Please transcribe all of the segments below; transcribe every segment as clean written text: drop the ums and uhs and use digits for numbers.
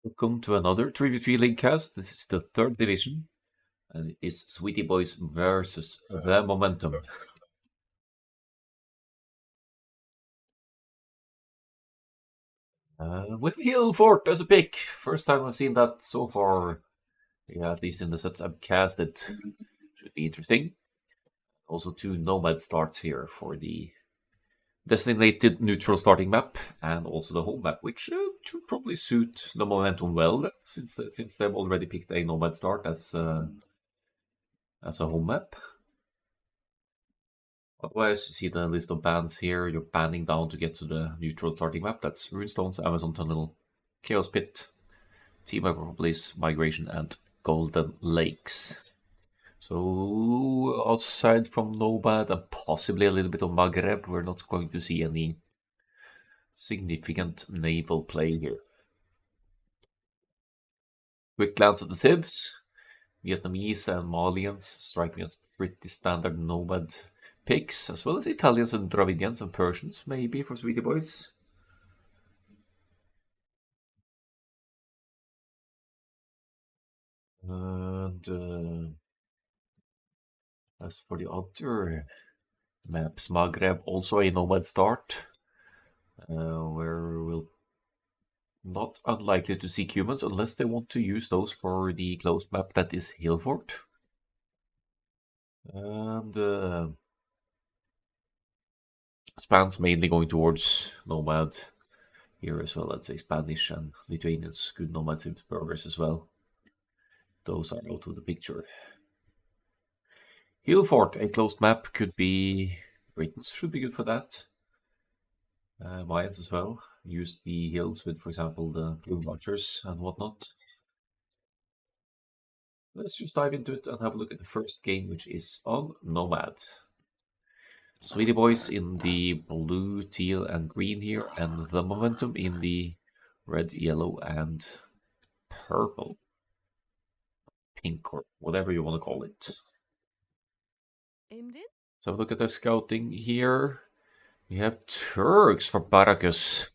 Welcome to another 3v3 League cast. This is the third division, and it is Sweety Boys versus the Momentum. With Hill Fort as a pick. First time I've seen that so far. Yeah, at least in the sets I've casted. Should be interesting. Also, two Nomad starts here for the designated neutral starting map and also the home map, which should probably suit the Momentum well, since they've already picked a Nomad start as a home map. Otherwise, you see the list of bans here. You're banning down to get to the neutral starting map. That's Runestones, Amazon Tunnel, Chaos Pit, Team Acropolis, Migration, and Golden Lakes. So, aside from Nomad and possibly a little bit of Maghreb, we're not going to see any significant naval play here. Quick glance at the civs. Vietnamese and Malians strike me as pretty standard Nomad picks, as well as Italians and Dravidians and Persians, maybe, for Sweety Boys. And as for the other maps, Maghreb, also a Nomad start, where we'll not unlikely to see Cumans unless they want to use those for the closed map that is Hillfort. And Spans mainly going towards Nomad here as well. Let's say Spanish and Lithuanians, good Nomad Sims burgers as well. Those are out of the picture. Hillfort, a closed map, could be... Britons should be good for that. Mayans as well. Use the hills with, for example, the Plume Watchers and whatnot. Let's just dive into it and have a look at the first game, which is on Nomad. Sweety Boys in the blue, teal, and green here, and the Momentum in the red, yellow, and purple. Pink, or whatever you want to call it. So look at the scouting here. We have Turks for Barakus.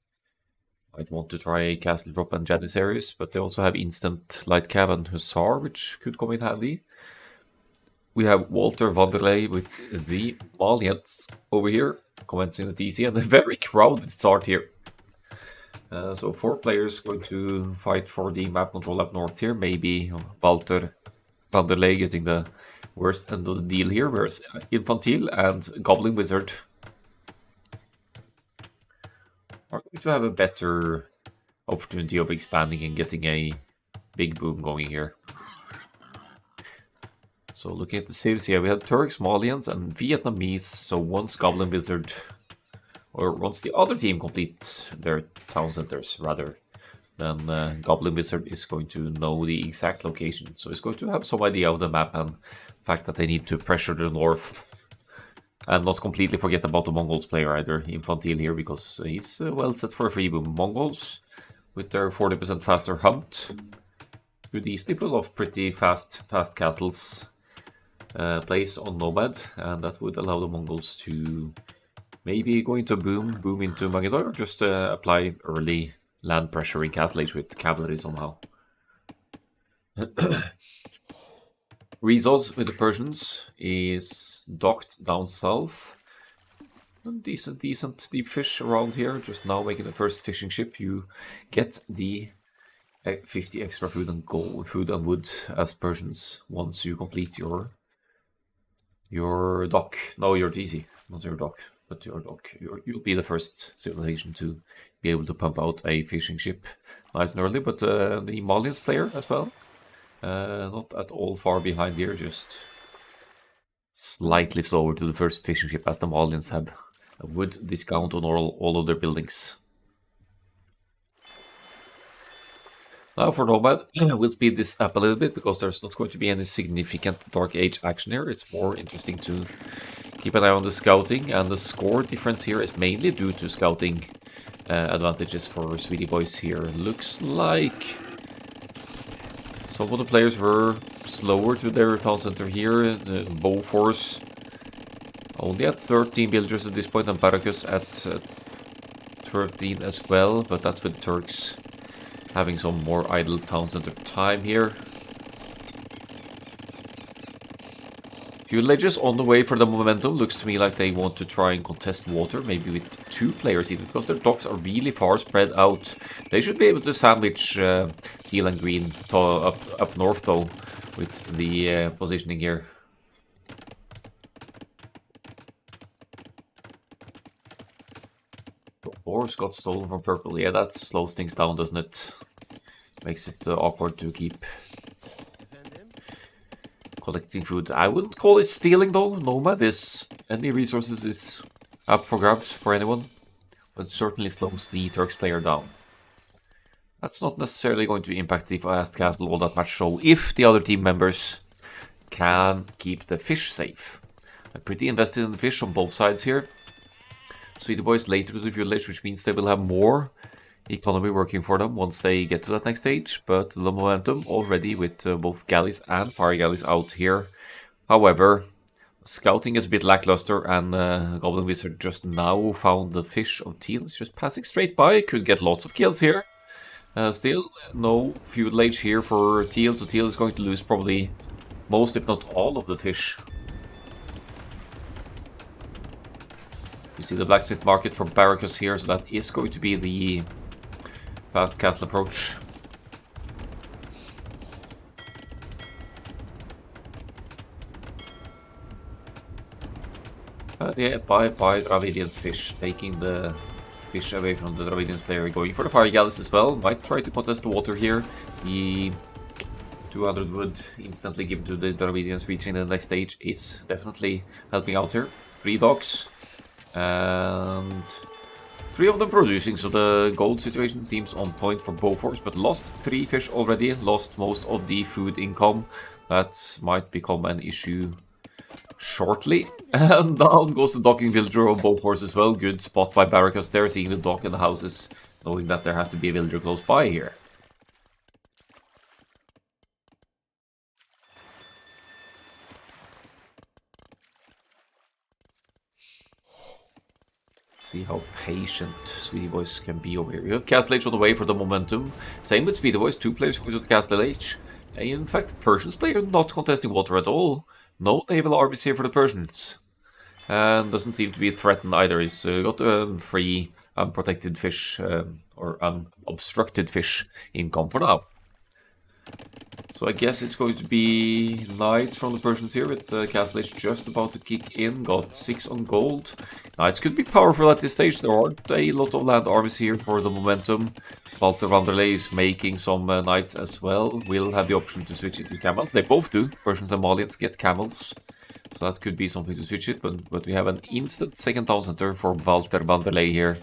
Might want to try a Castle Drop and Janissaries, but they also have Instant Light Cav and Hussar, which could come in handy. We have Walter Vanderlei with the Malians over here, commencing the TC, and a very crowded start here. So 4 players going to fight for the map control up north here. Maybe Walter Vanderlei getting the worst end of the deal here, whereas Infantile and Goblin Wizard are going to have a better opportunity of expanding and getting a big boom going here. So looking at the saves here, we have Turks, Malians, and Vietnamese. So once Goblin Wizard, or once the other team complete their town centers, rather, then Goblin Wizard is going to know the exact location. So he's going to have some idea of the map and the fact that they need to pressure the north. And not completely forget about the Mongols player either, Infantile here, because he's well set for a free boom. Mongols, with their 40% faster hunt, could easily pull off pretty fast castles. Place on Nomad, and that would allow the Mongols to maybe go into boom into Magidor, or just apply early land pressure in Castle Age with cavalry somehow. Rizos with the Persians is docked down south. And decent deep fish around here. Just now making the first fishing ship. You get the 50 extra food and wood as Persians once you complete your dock. No, your TC, not your dock, but your dock. You'll be the first civilization to be able to pump out a fishing ship nice and early, but the Malians player as well. Not at all far behind here, just slightly slower to the first fishing ship, as the Malians have a wood discount on all of their buildings. Now for Nomad, we'll speed this up a little bit because there's not going to be any significant Dark Age action here. It's more interesting to keep an eye on the scouting, and the score difference here is mainly due to scouting advantages for Sweety Boys here. Looks like some of the players were slower to their town center here. The Bowforce only at 13 villagers at this point, and Barakus at 13 as well, but that's with the Turks having some more idle town center time here. Villages on the way for the momentum. Looks to me like they want to try and contest water, maybe with 2 players even, because their docks are really far spread out. They should be able to sandwich teal and green up north, though, with the positioning here. The ores got stolen from purple. Yeah, that slows things down, doesn't it? Makes it awkward to keep collecting food. I wouldn't call it stealing though. Nomad is any resources is up for grabs for anyone, but certainly slows the Turks player down. That's not necessarily going to impact the fast castle all that much, so if the other team members can keep the fish safe. I'm pretty invested in the fish on both sides here. Sweety Boys later to the village, which means they will have more economy working for them once they get to that next stage, but the momentum already with both galleys and fire galleys out here. However, scouting is a bit lackluster, and Goblin Wizard just now found the fish of teal. It's just passing straight by. Could get lots of kills here. Still no feudal age here for teal, so teal is going to lose probably most, if not all, of the fish. You see the blacksmith market for Barracus here, so that is going to be the fast castle approach. Yeah, bye Dravidian's fish, taking the fish away from the Dravidian's player, going for the fire galleys as well. Might try to contest the water here. The 200 wood instantly given to the Dravidians reaching the next stage is definitely helping out here. 3 docks and 3 of them producing, so the gold situation seems on point for Bofors, but lost 3 fish already, lost most of the food income. That might become an issue shortly. And down goes the docking villager of Bofors as well. Good spot by Barracus there, seeing the dock and the houses, knowing that there has to be a villager close by here. See how patient Sweety Boys can be over here. You have Castle Age on the way for the momentum. Same with Sweety Boys, 2 players going to the Castle Age. In fact, Persians player not contesting water at all. No naval armies here for the Persians. And doesn't seem to be threatened either. He's got a free unprotected fish, or unobstructed fish income for now. So I guess it's going to be Knights from the Persians here, with Castle Age just about to kick in. Got 6 on gold. Knights could be powerful at this stage. There aren't a lot of land armies here for the momentum. Walter Vanderlei is making some Knights as well. Will have the option to switch it to camels. They both do. Persians and Malians get camels. So that could be something to switch it. But we have an instant second town center for Walter Vanderlei here.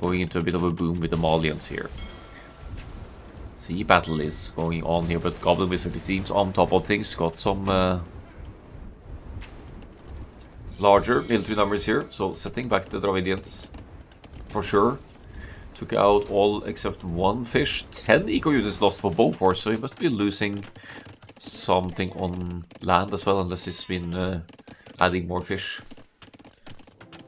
Going into a bit of a boom with the Malians here. Sea battle is going on here, but Goblin Wizard, it seems, on top of things, got some larger military numbers here, so setting back the Dravidians for sure. Took out all except 1 fish. 10 eco units lost for Bofors, so he must be losing something on land as well, unless he's been adding more fish.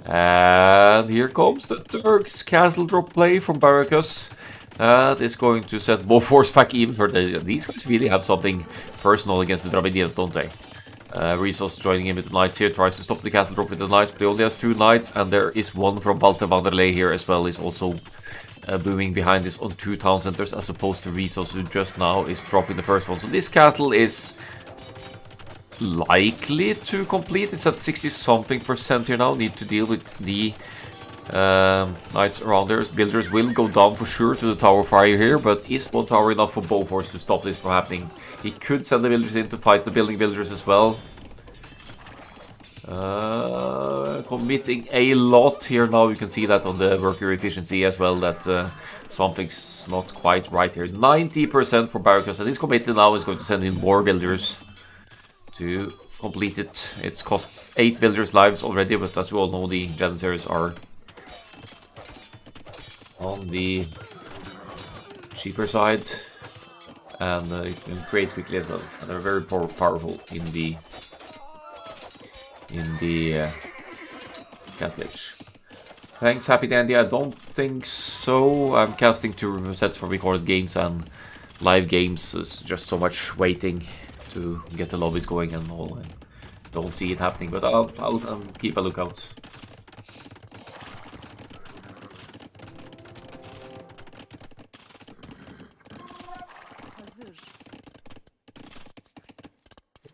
And here comes the Turks castle drop play from Barracus. That is going to set Bofors back even further. These guys really have something personal against the Dravidians, don't they? Resource joining in with the Knights here, tries to stop the castle drop with the Knights, but he only has 2 Knights, and there is 1 from Walter Vanderlei here as well. He's also booming behind this on 2 town centers, as opposed to Resource, who just now is dropping the first one. So this castle is likely to complete. It's at 60-something% here now. Need to deal with the Knights around there. Builders will go down for sure to the tower fire here, but is 1 tower enough for Bofors to stop this from happening? He could send the villagers in to fight the building villagers as well. Committing a lot here now. You can see that on the worker efficiency as well, that something's not quite right here. 90% for Barracus, and he's committed now. Is going to send in more villagers to complete it. It costs 8 villagers' lives already, but as you all know, the Janissaries are on the cheaper side, and it can create quickly as well. And they're very powerful in the Castle Age. Thanks, Happy Dandy. I don't think so. I'm casting 2 sets for recorded games, and live games is just so much waiting to get the lobbies going and all. I don't see it happening, but I'll keep a lookout.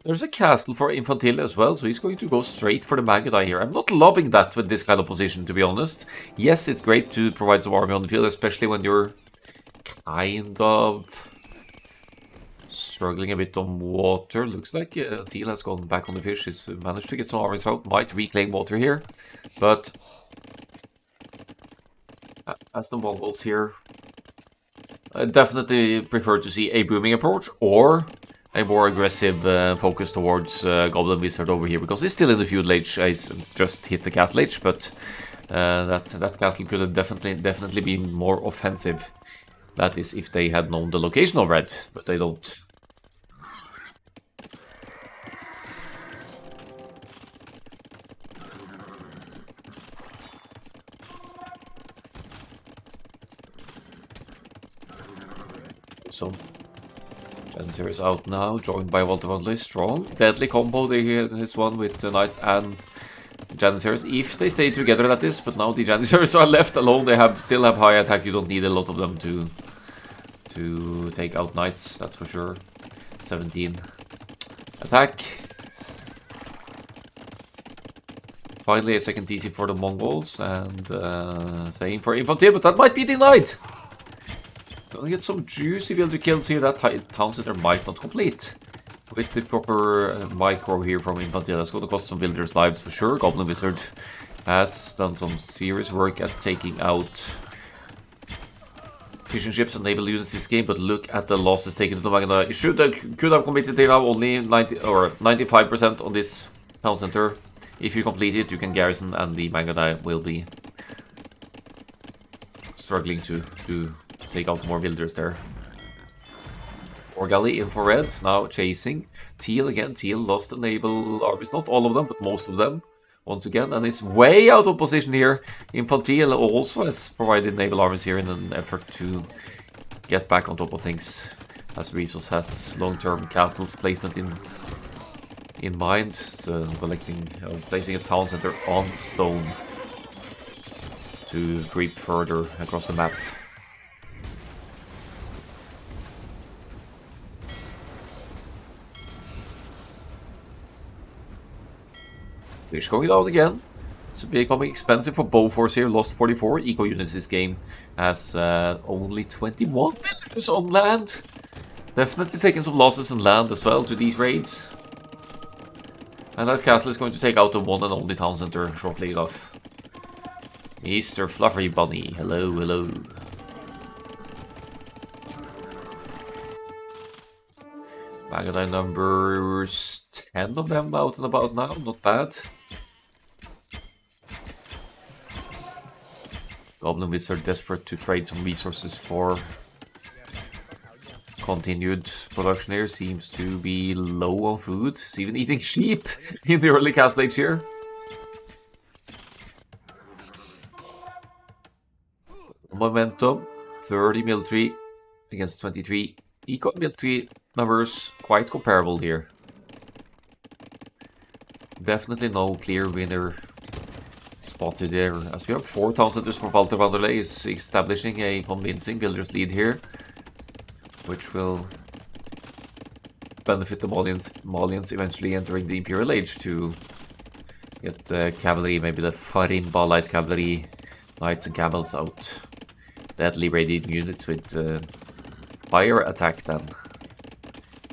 There's a castle for Infantile as well, so he's going to go straight for the Magadai here. I'm not loving that with this kind of position, to be honest. Yes, it's great to provide some army on the field, especially when you're kind of struggling a bit on water. Looks like Teal has gone back on the fish. He's managed to get some armies out. Might reclaim water here, but as the Mongols here, I definitely prefer to see a booming approach or a more aggressive focus towards Goblin Wizard over here, because he's still in the feudal age. He's just hit the castle age, but that castle could have definitely been more offensive. That is, if they had known the location of red, but they don't. So Janissary is out now, joined by Walter Wandley. Strong, deadly combo. This one with the Knights and Janissaries, if they stay together, that is. But now the Janissaries are left alone. They still have high attack. You don't need a lot of them to take out Knights, that's for sure. 17 attack. Finally, a second TC for the Mongols, and same for Infantile, but that might be denied. Gonna get some juicy villager kills here. That town center might not complete with the proper micro here from Infantile. That's going to cost some villagers' lives for sure. Goblin Wizard has done some serious work at taking out fishing ships and naval units this game, but look at the losses taken to the Magna. It could have completed here now, only 90 or 95% on this town center. If you complete it, you can garrison, and the Magna will be struggling to take out more villagers there. Galley in for red, now chasing. Teal again. Teal lost the naval armies, not all of them, but most of them. Once again, and it's way out of position here. Infantile also has provided naval armies here in an effort to get back on top of things, as Resource has long-term castles placement in mind, so placing a town center on stone to creep further across the map. Fish going down again. It's becoming expensive for Bofors here. Lost 44 eco units this game. Has only 21 villagers on land. Definitely taking some losses in land as well to these raids. And that castle is going to take out the one and only town center shortly enough. Easter Fluffy Bunny. Hello, hello. Magadai numbers 10 of them out and about now. Not bad. Goblin Wizard desperate to trade some resources for continued production here. Seems to be low on food. It's even eating sheep in the early castle age here. Momentum. 30 military against 23. Eco military numbers quite comparable here. Definitely no clear winner spotted there, as we have 4 town centers for Walter Vanderlei is establishing a convincing builder's lead here, which will benefit the Malians eventually entering the Imperial Age to get cavalry, maybe the Farimba light cavalry, knights and camels out. Deadly radiant units with higher attack than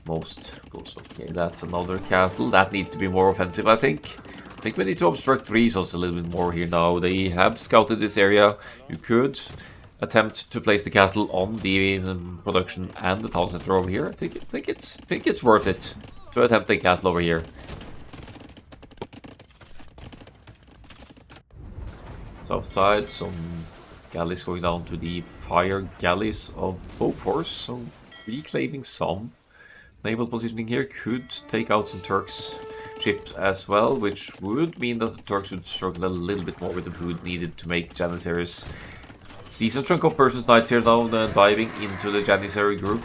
most. Okay, that's another castle. That needs to be more offensive, I think. I think we need to obstruct resources a little bit more here now. They have scouted this area. You could attempt to place the castle on the production and the town center over here. I think it's worth it to attempt a castle over here. South side, some galleys going down to the fire galleys of Bofors, so reclaiming some naval positioning here could take out some Turks' ships as well, which would mean that the Turks would struggle a little bit more with the food needed to make Janissaries. Decent chunk of Persian Knights here now, diving into the Janissary group.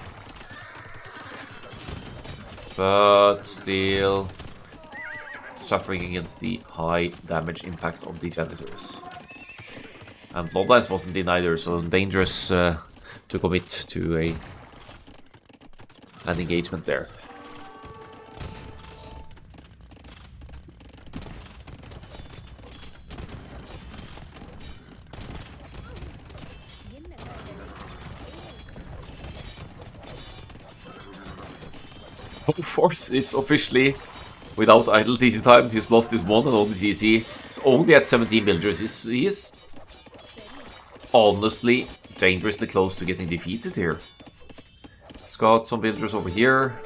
But still suffering against the high damage impact of the Janissaries. And Bloodlines wasn't in either, so dangerous to commit to an engagement there. Force is officially without idle DC time. He's lost his one and only DC. He's only at 17 villagers. He's honestly dangerously close to getting defeated here. He's got some villagers over here.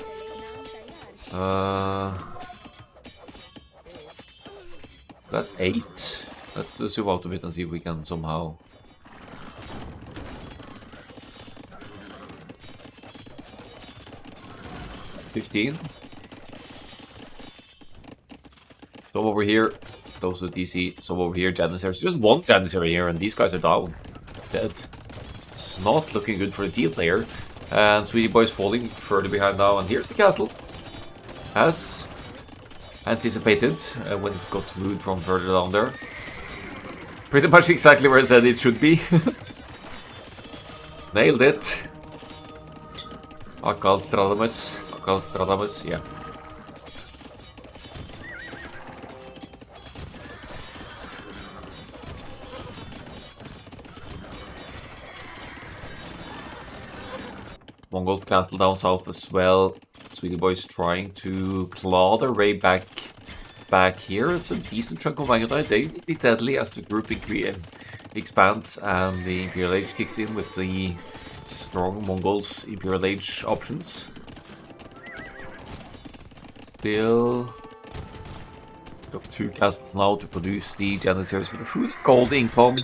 That's 8. Let's zoom out a bit and see if we can somehow... $15. Some over here. Those are DC. Some over here. Janissaries. Just one Janissary here, and these guys are down. Dead. It's not looking good for the team player. And Sweety Boys falling further behind now. And here's the castle. As anticipated when it got moved from further down there. Pretty much exactly where I said it should be. Nailed it. Akkal-AOE, yeah. Mongols castle down south as well. Sweety Boys trying to claw their way back here. It's a decent chunk of Mangudai. They will be deadly as the group expands and the Imperial Age kicks in with the strong Mongols Imperial Age options. Still got 2 castles now to produce the Janissaries, but the full gold income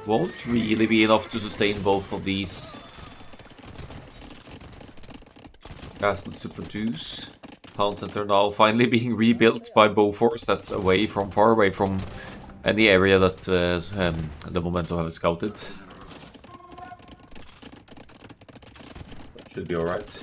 won't really be enough to sustain both of these castles to produce. Town center now finally being rebuilt by Bofors. That's far away from any area that the Momentum have scouted. Should be alright.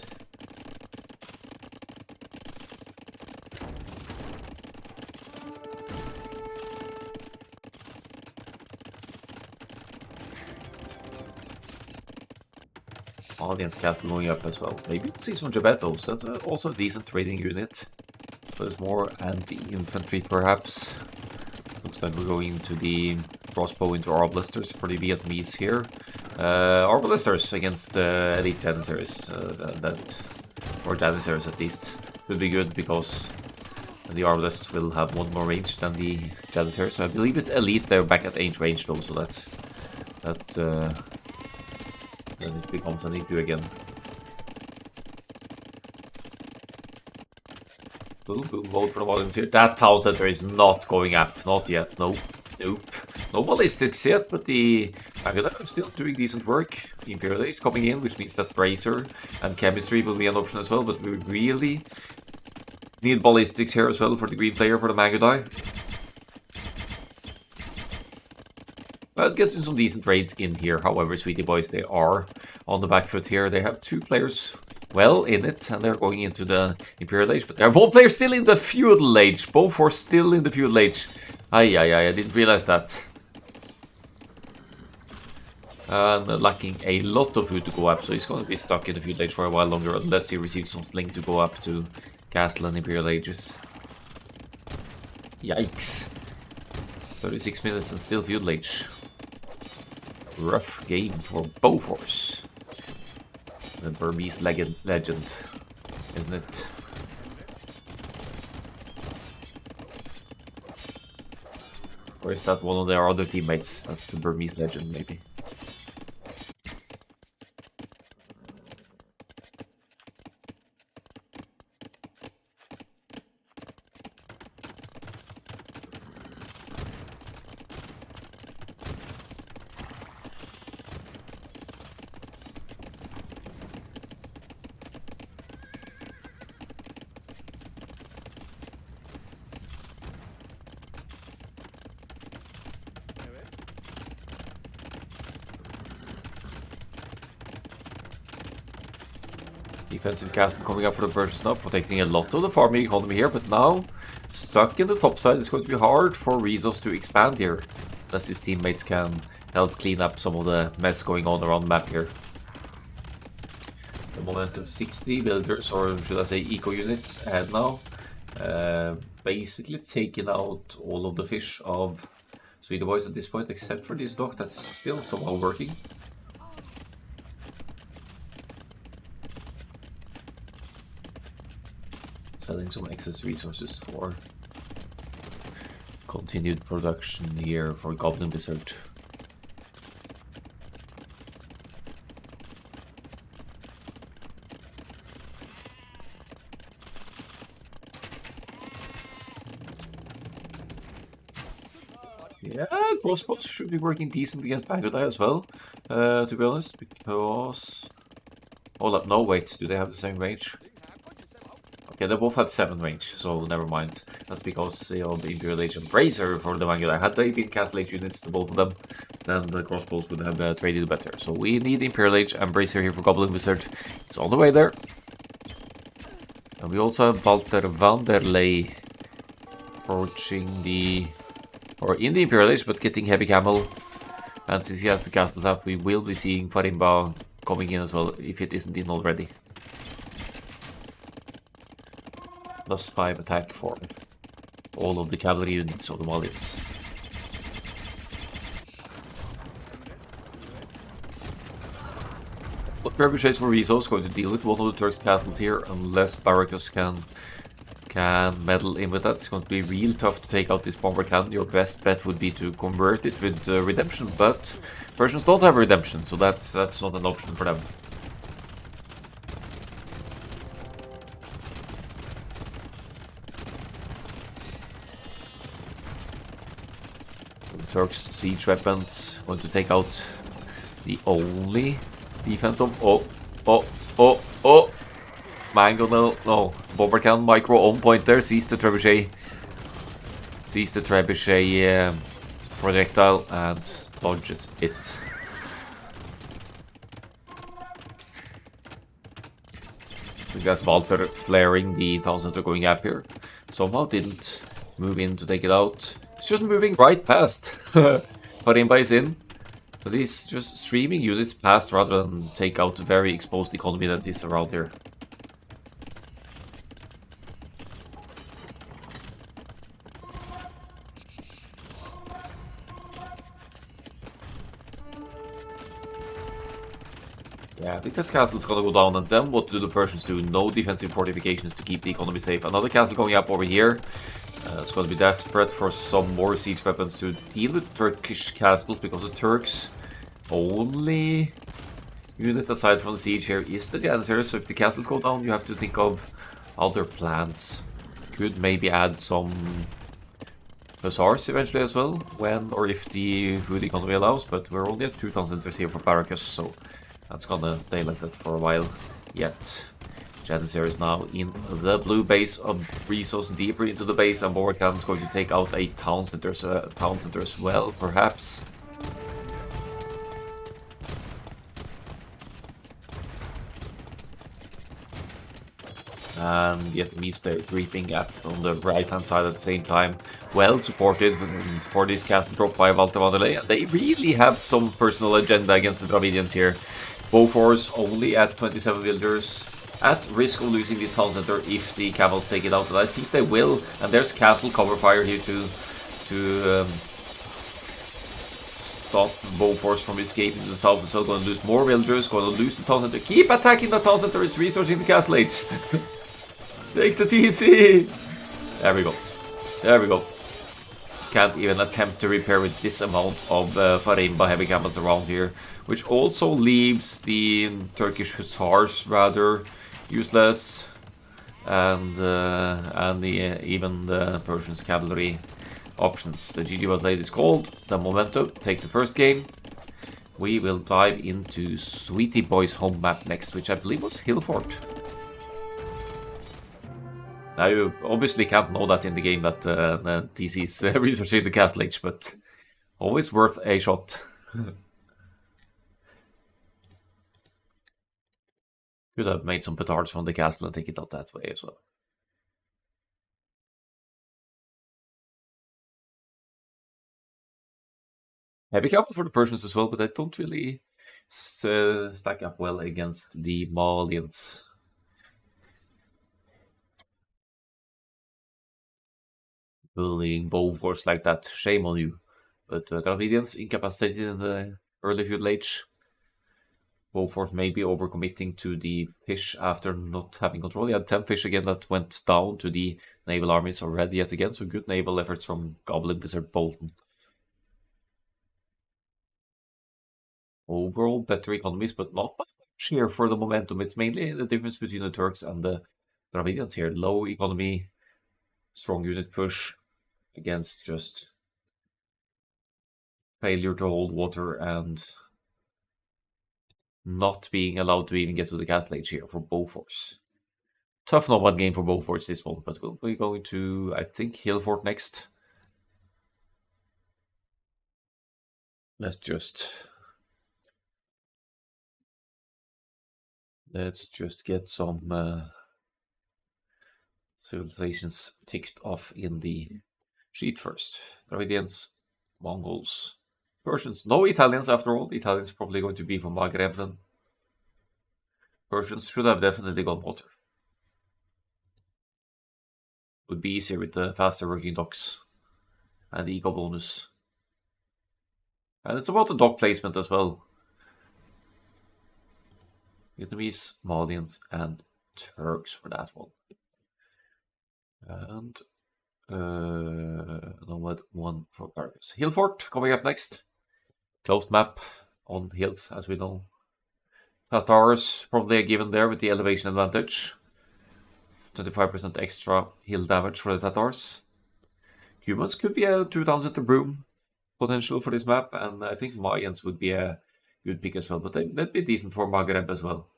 Audience castle going up as well. Maybe we'll see some Gebettos. That's also a decent trading unit. But it's more anti-infantry perhaps. Looks like we're going to the crossbow into Arbalesters for the Vietnamese here. Arbalesters against elite Janissaries. Or Janissaries at least. Could be good because the Arbalesters will have 1 more range than the Janissaries. So I believe it's elite. They're back at 8 range though, so then it becomes an issue again. Boom, boom, vote for the audience here. That town center is not going up. Not yet. Nope. Nope. No ballistics yet, but the Mangudai are still doing decent work. Imperial Age coming in, which means that Bracer and Chemistry will be an option as well, but we really need ballistics here as well for the green player for the Mangudai. But gets in some decent raids in here. However, Sweety Boys, they are on the back foot here. They have 2 players well in it, and they're going into the Imperial Age. But they have 1 player still in the Feudal Age. Both are still in the Feudal Age. I didn't realize that. And lacking a lot of food to go up, so he's going to be stuck in the Feudal Age for a while longer, unless he receives some sling to go up to Castle and Imperial Ages. Yikes. 36 minutes and still Feudal Age. Rough game for Bofors. The Burmese legend, isn't it? Or is that one of their other teammates? That's the Burmese legend, maybe. Defensive castle coming up for the Persians now, protecting a lot of the farming economy here, but now stuck in the top side. It's going to be hard for Rezos to expand here, unless his teammates can help clean up some of the mess going on around the map here. The momentum 60 builders, or should I say eco units, ahead now. Basically taking out all of the fish of Sweety Boys at this point, except for this dock that's still somehow working. Selling some excess resources for continued production here for Goblin Wizard. Yeah, crossbows should be working decent against Bangodai as well, to be honest, because... Hold up, no, wait, do they have the same range? Okay, they both had 7 range, so never mind. That's because of the Imperial Age and Bracer for the Bangodai. Had they been Castle Age units, to both of them, then the crossbows would have traded better. So we need Imperial Age and Bracer here for Goblin Wizard. It's on the way there. And we also have Walter Vanderlei approaching the... or in the Imperial Age, but getting Heavy Camel. And since he has the castle tap, we will be seeing Farimba coming in as well, if it isn't in already. +5 attack for all of the cavalry units of the Malians. But trebuchets for Rezos going to deal with one of the Turks castles here, unless Barracus can meddle in with that. It's going to be real tough to take out this bomber cannon. Your best bet would be to convert it with redemption, but Persians don't have redemption, so that's not an option for them. The Turks siege weapons going to take out the only defense of Mango, no. Bomber cannon micro on point there. Sees the trebuchet. Sees the trebuchet projectile and dodges it. We got Walter flaring the town center going up here. Somehow didn't move in to take it out. It's just moving right past. Farimba is in. But he's just streaming units past rather than take out the very exposed economy that is around here. Yeah, I think that castle's gonna go down, and then what do the Persians do? No defensive fortifications to keep the economy safe. Another castle going up over here. It's gonna be desperate for some more siege weapons to deal with Turkish castles, because the Turks' only unit aside from the siege here is the Janissaries. So if the castles go down, you have to think of other plans. Could maybe add some hussars eventually as well, when or if the food economy allows, but we're only at 2 town centers here for Barracus, so that's gonna stay like that for a while yet. Janissaries now in the blue base of Rezos, deeper into the base, and Borkan's going to take out a town center as well, perhaps. And the Vietnamese player creeping up on the right hand side at the same time. Well supported for this castle drop by Walter Vanderlei. They really have some personal agenda against the Dravidians here. Bofors only at 27 builders, at risk of losing this town center if the camels take it out, and I think they will. And there's castle cover fire here to stop Bofors from escaping to the south as well. Going to lose more villagers, going to lose the town center. Keep attacking the town center, it's researching the castle age. Take the TC! There we go. There we go. Can't even attempt to repair with this amount of Farimba heavy camels around here, which also leaves the Turkish hussars rather useless, and even the Persians cavalry options. The GG well played is called. The Momentum take the first game. We will dive into Sweety Boys' home map next, which I believe was Hillfort. Now, you obviously can't know that in the game that TC is researching the castle age, but always worth a shot. Good Could have made some petards from the castle and take it out that way as well. Heavy capital for the Persians as well, but they don't really stack up well against the Malians. Bullying bow force like that, shame on you. But Dravidians incapacitated in the early feudal age. Beaufort may be overcommitting to the fish after not having control. He had 10 fish again that went down to the naval armies already yet again, so good naval efforts from Goblin Wizard Bolton. Overall better economies, but not by much here for the momentum. It's mainly the difference between the Turks and the Dravidians here. Low economy, strong unit push against just failure to hold water and not being allowed to even get to the castle age here for Beauforts. Tough nomad game for Beauforts this one, but we'll be going to, I think, Hillfort next. Let's just get some civilizations ticked off in the sheet first. Dravidians, Mongols, Persians. No Italians after all. The Italians probably going to be from Maghreb then. Persians should have definitely gone water. Would be easier with the faster working docks and the eco bonus. And it's about the dock placement as well. Vietnamese, Malians, and Turks for that one. And nomad 1 for Paris. Hillfort coming up next. Closed map on hills, as we know. Tatars probably a given there with the elevation advantage. 25% extra hill damage for the Tatars. Humans could be a 2000 broom potential for this map, and I think Mayans would be a good pick as well, but that'd be decent for Maghreb as well.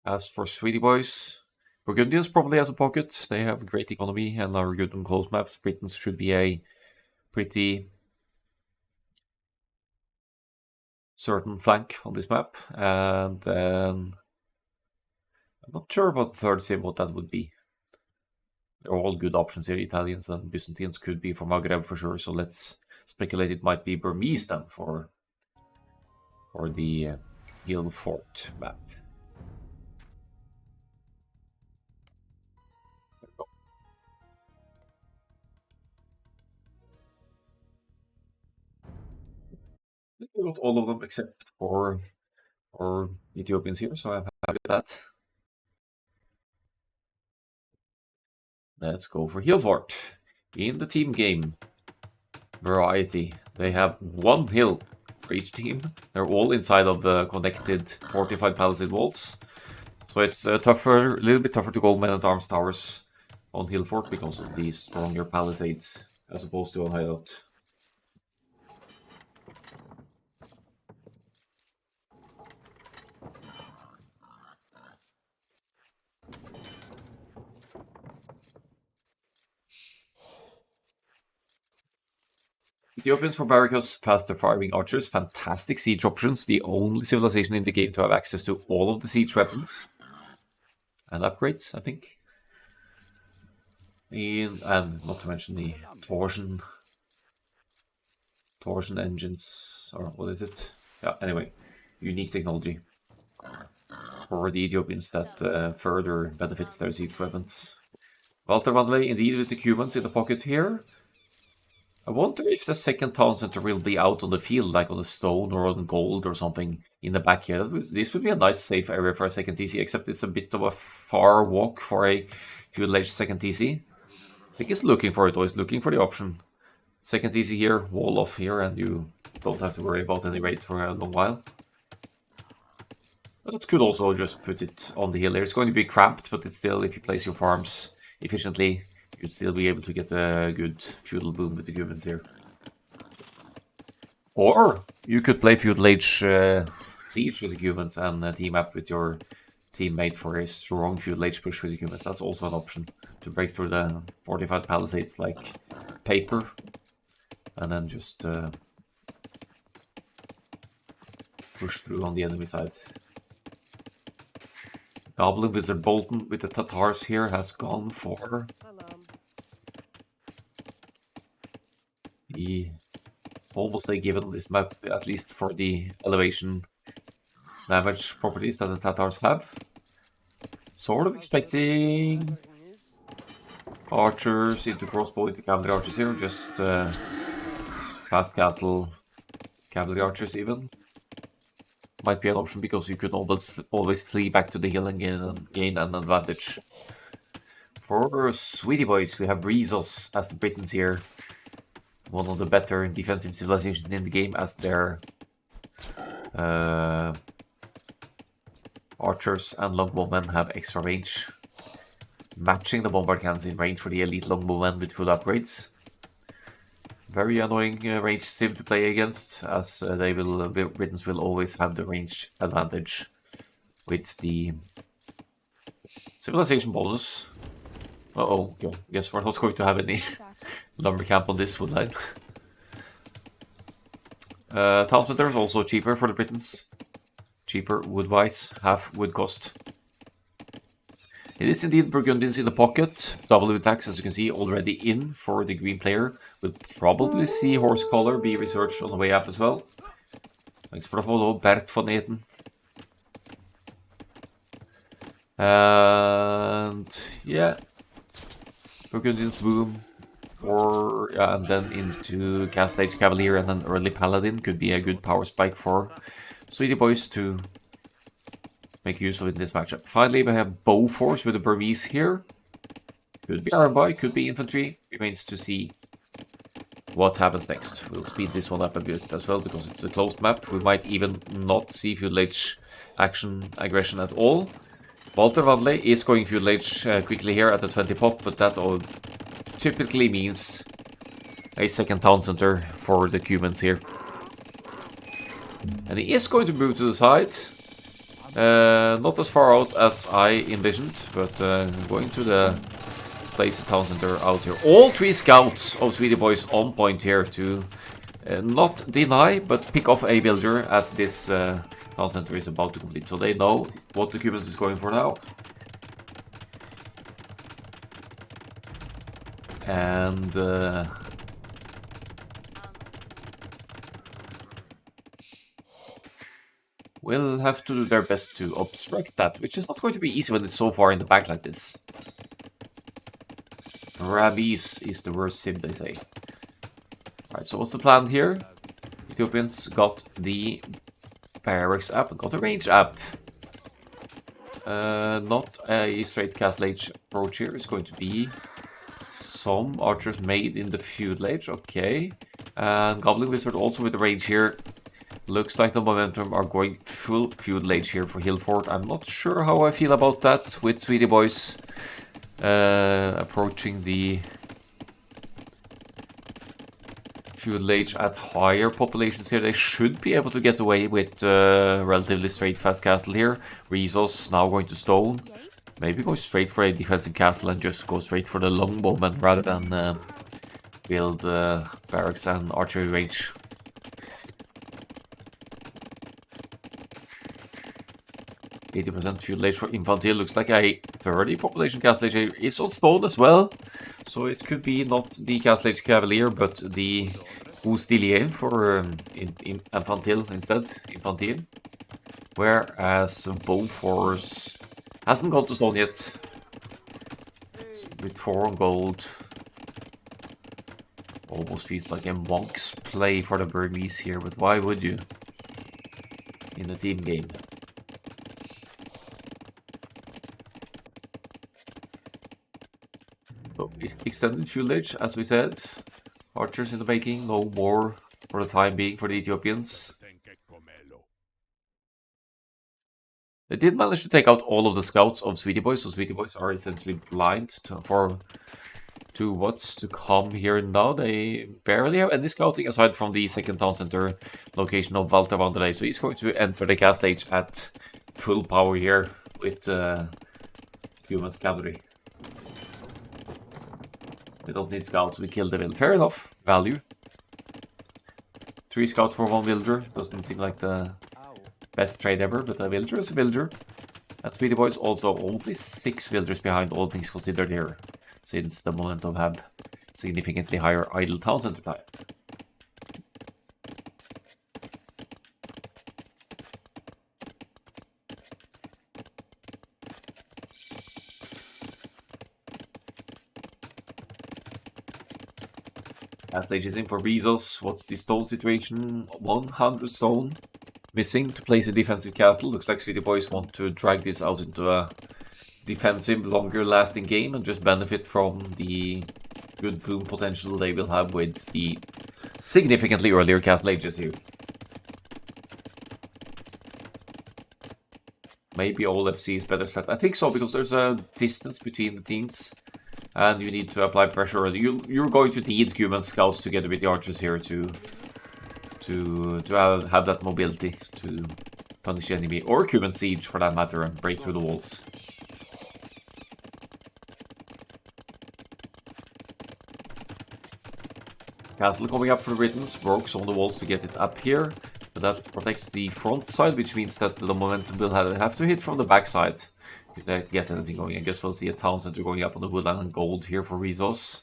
As for Sweety Boys, Burgundians probably has a pocket. They have great economy and are good on close maps. Britons should be a pretty certain flank on this map. And I'm not sure about the third sim what that would be. They're all good options here. Italians and Byzantines could be for Maghreb for sure. So let's speculate it might be Burmese then for the Hill Fort map. We got all of them except for Ethiopians here, so I'm happy with that. Let's go for Hillfort. In the team game variety, they have one hill for each team. They're all inside of connected fortified palisade walls. So it's a little bit tougher to go men-at-arms towers on Hillfort because of the stronger palisades as opposed to on Hideout. Ethiopians for Barricos, faster firing archers, fantastic siege options, the only civilization in the game to have access to all of the siege weapons. And upgrades, I think. And not to mention the torsion engines, or what is it? Yeah, anyway, unique technology for the Ethiopians that further benefits their siege weapons. Walter Wanley, indeed, with the Cubans in the pocket here. I wonder if the second town center will be out on the field, like on a stone or on gold or something in the back here. This would be a nice safe area for a second TC, except it's a bit of a far walk for a feudal age second TC. I think he's looking for it, though. He's looking for the option. Second TC here, wall off here, and you don't have to worry about any raids for a long while. But could also just put it on the hill here. It's going to be cramped, but it's still, if you place your farms efficiently, you'd still be able to get a good feudal boom with the Cubans here. Or you could play feudal age siege with the Cubans and team up with your teammate for a strong feudal age push with the Cubans. That's also an option to break through the fortified palisades like paper, and then just push through on the enemy side. Goblin Wizard Bolton with the Tatars here has gone for the almost a given this map, at least for the elevation damage properties that the Tatars have. Sort of expecting archers into crossbow into cavalry archers here, just fast castle cavalry archers even. Might be an option because you could always flee back to the hill and gain an advantage. For Sweety Boys, we have Rezos as the Britons here. One of the better defensive civilizations in the game, as their archers and longbowmen have extra range. Matching the bombard cannons in range for the elite longbowmen with full upgrades. Very annoying range sim to play against, as Britons will always have the range advantage with the civilization bonus. Uh-oh, okay. Guess we're not going to have any lumber camp on this wood line. Town center is also cheaper for the Britons. Cheaper wood-wise, half wood cost. It is indeed Burgundians in the pocket. Double attacks, as you can see, already in for the green player. We'll probably see Horse Collar be researched on the way up as well. Thanks for the follow, Bert van Eten. And yeah, Burgundians boom. And then into Castle Age Cavalier and then early Paladin could be a good power spike for Sweety Boys to make use of it in this matchup. Finally, we have Bow Force with the Burmese here. Could be Iron Boy, could be infantry. Remains to see what happens next. We'll speed this one up a bit as well because it's a closed map. We might even not see Feudal Age aggression at all. Walter Vanley is going Feudal Age quickly here at the 20 pop, but that typically means a second town center for the Cumans here. And he is going to move to the side. Not as far out as I envisioned, but going to place a town center out here. All three scouts of Sweety Boys on point here to not deny, but pick off a villager as this town center is about to complete. So they know what the Cumans is going for now. And will have to do their best to obstruct that, which is not going to be easy when it's so far in the back like this. Rabies is the worst sim, they say. Alright, so what's the plan here? Ethiopians got the barracks app and got the range app. Not a straight Castle Age approach here. It's going to be some archers made in the Feudal Age, okay. And Goblin Wizard also with the range here. Looks like the momentum are going full Feudal Age here for Hillfort. I'm not sure how I feel about that with Sweety Boys approaching the Feudal Age at higher populations here. They should be able to get away with relatively straight fast castle here. Rezos now going to stone. Maybe go straight for a defensive castle and just go straight for the longbowman rather than build barracks and archery range. %, Feudal Age for Infantile. Looks like a 30 population Castle Age is on stone as well. So it could be not the Castle Age Cavalier, but the Houstilier for Infantile instead. Infantile. Whereas Bow Force hasn't gone to stone yet. So with 4 on gold. Almost feels like a monk's play for the Burmese here, but why would you? In a team game. So, extended Feudal Age, as we said. Archers in the making, no more for the time being for the Ethiopians. They did manage to take out all of the scouts of Sweety Boys, so Sweety Boys are essentially blind to what's to come here now. They barely have any scouting aside from the second town center location of Walter Vanderlei. So he's going to enter the Castle Age at full power here with Humans Cavalry. We don't need scouts, we kill the villager. Fair enough, value. 3 scouts for 1 villager, doesn't seem like the best trade ever, but a villager is a villager. And Sweety Boys also only 6 villagers behind, all things considered here, since the momentum have significantly higher idle town center time. Gas stage is in for Bezos. What's the stone situation? 100 stone missing to place a defensive castle. Looks like Sweety Boys want to drag this out into a defensive, longer lasting game and just benefit from the good boom potential they will have with the significantly earlier castle ages here. Maybe all FC is better set. I think so, because there's a distance between the teams. And you need to apply pressure. You're going to need human scouts together with the archers here to have that mobility to punish the enemy. Or human siege, for that matter, and break through the walls. Castle coming up for the Britons. Broke some of the walls to get it up here. But that protects the front side, which means that the momentum will have to hit from the back side to get anything going. I guess we'll see a town center going up on the woodland and gold here for resource.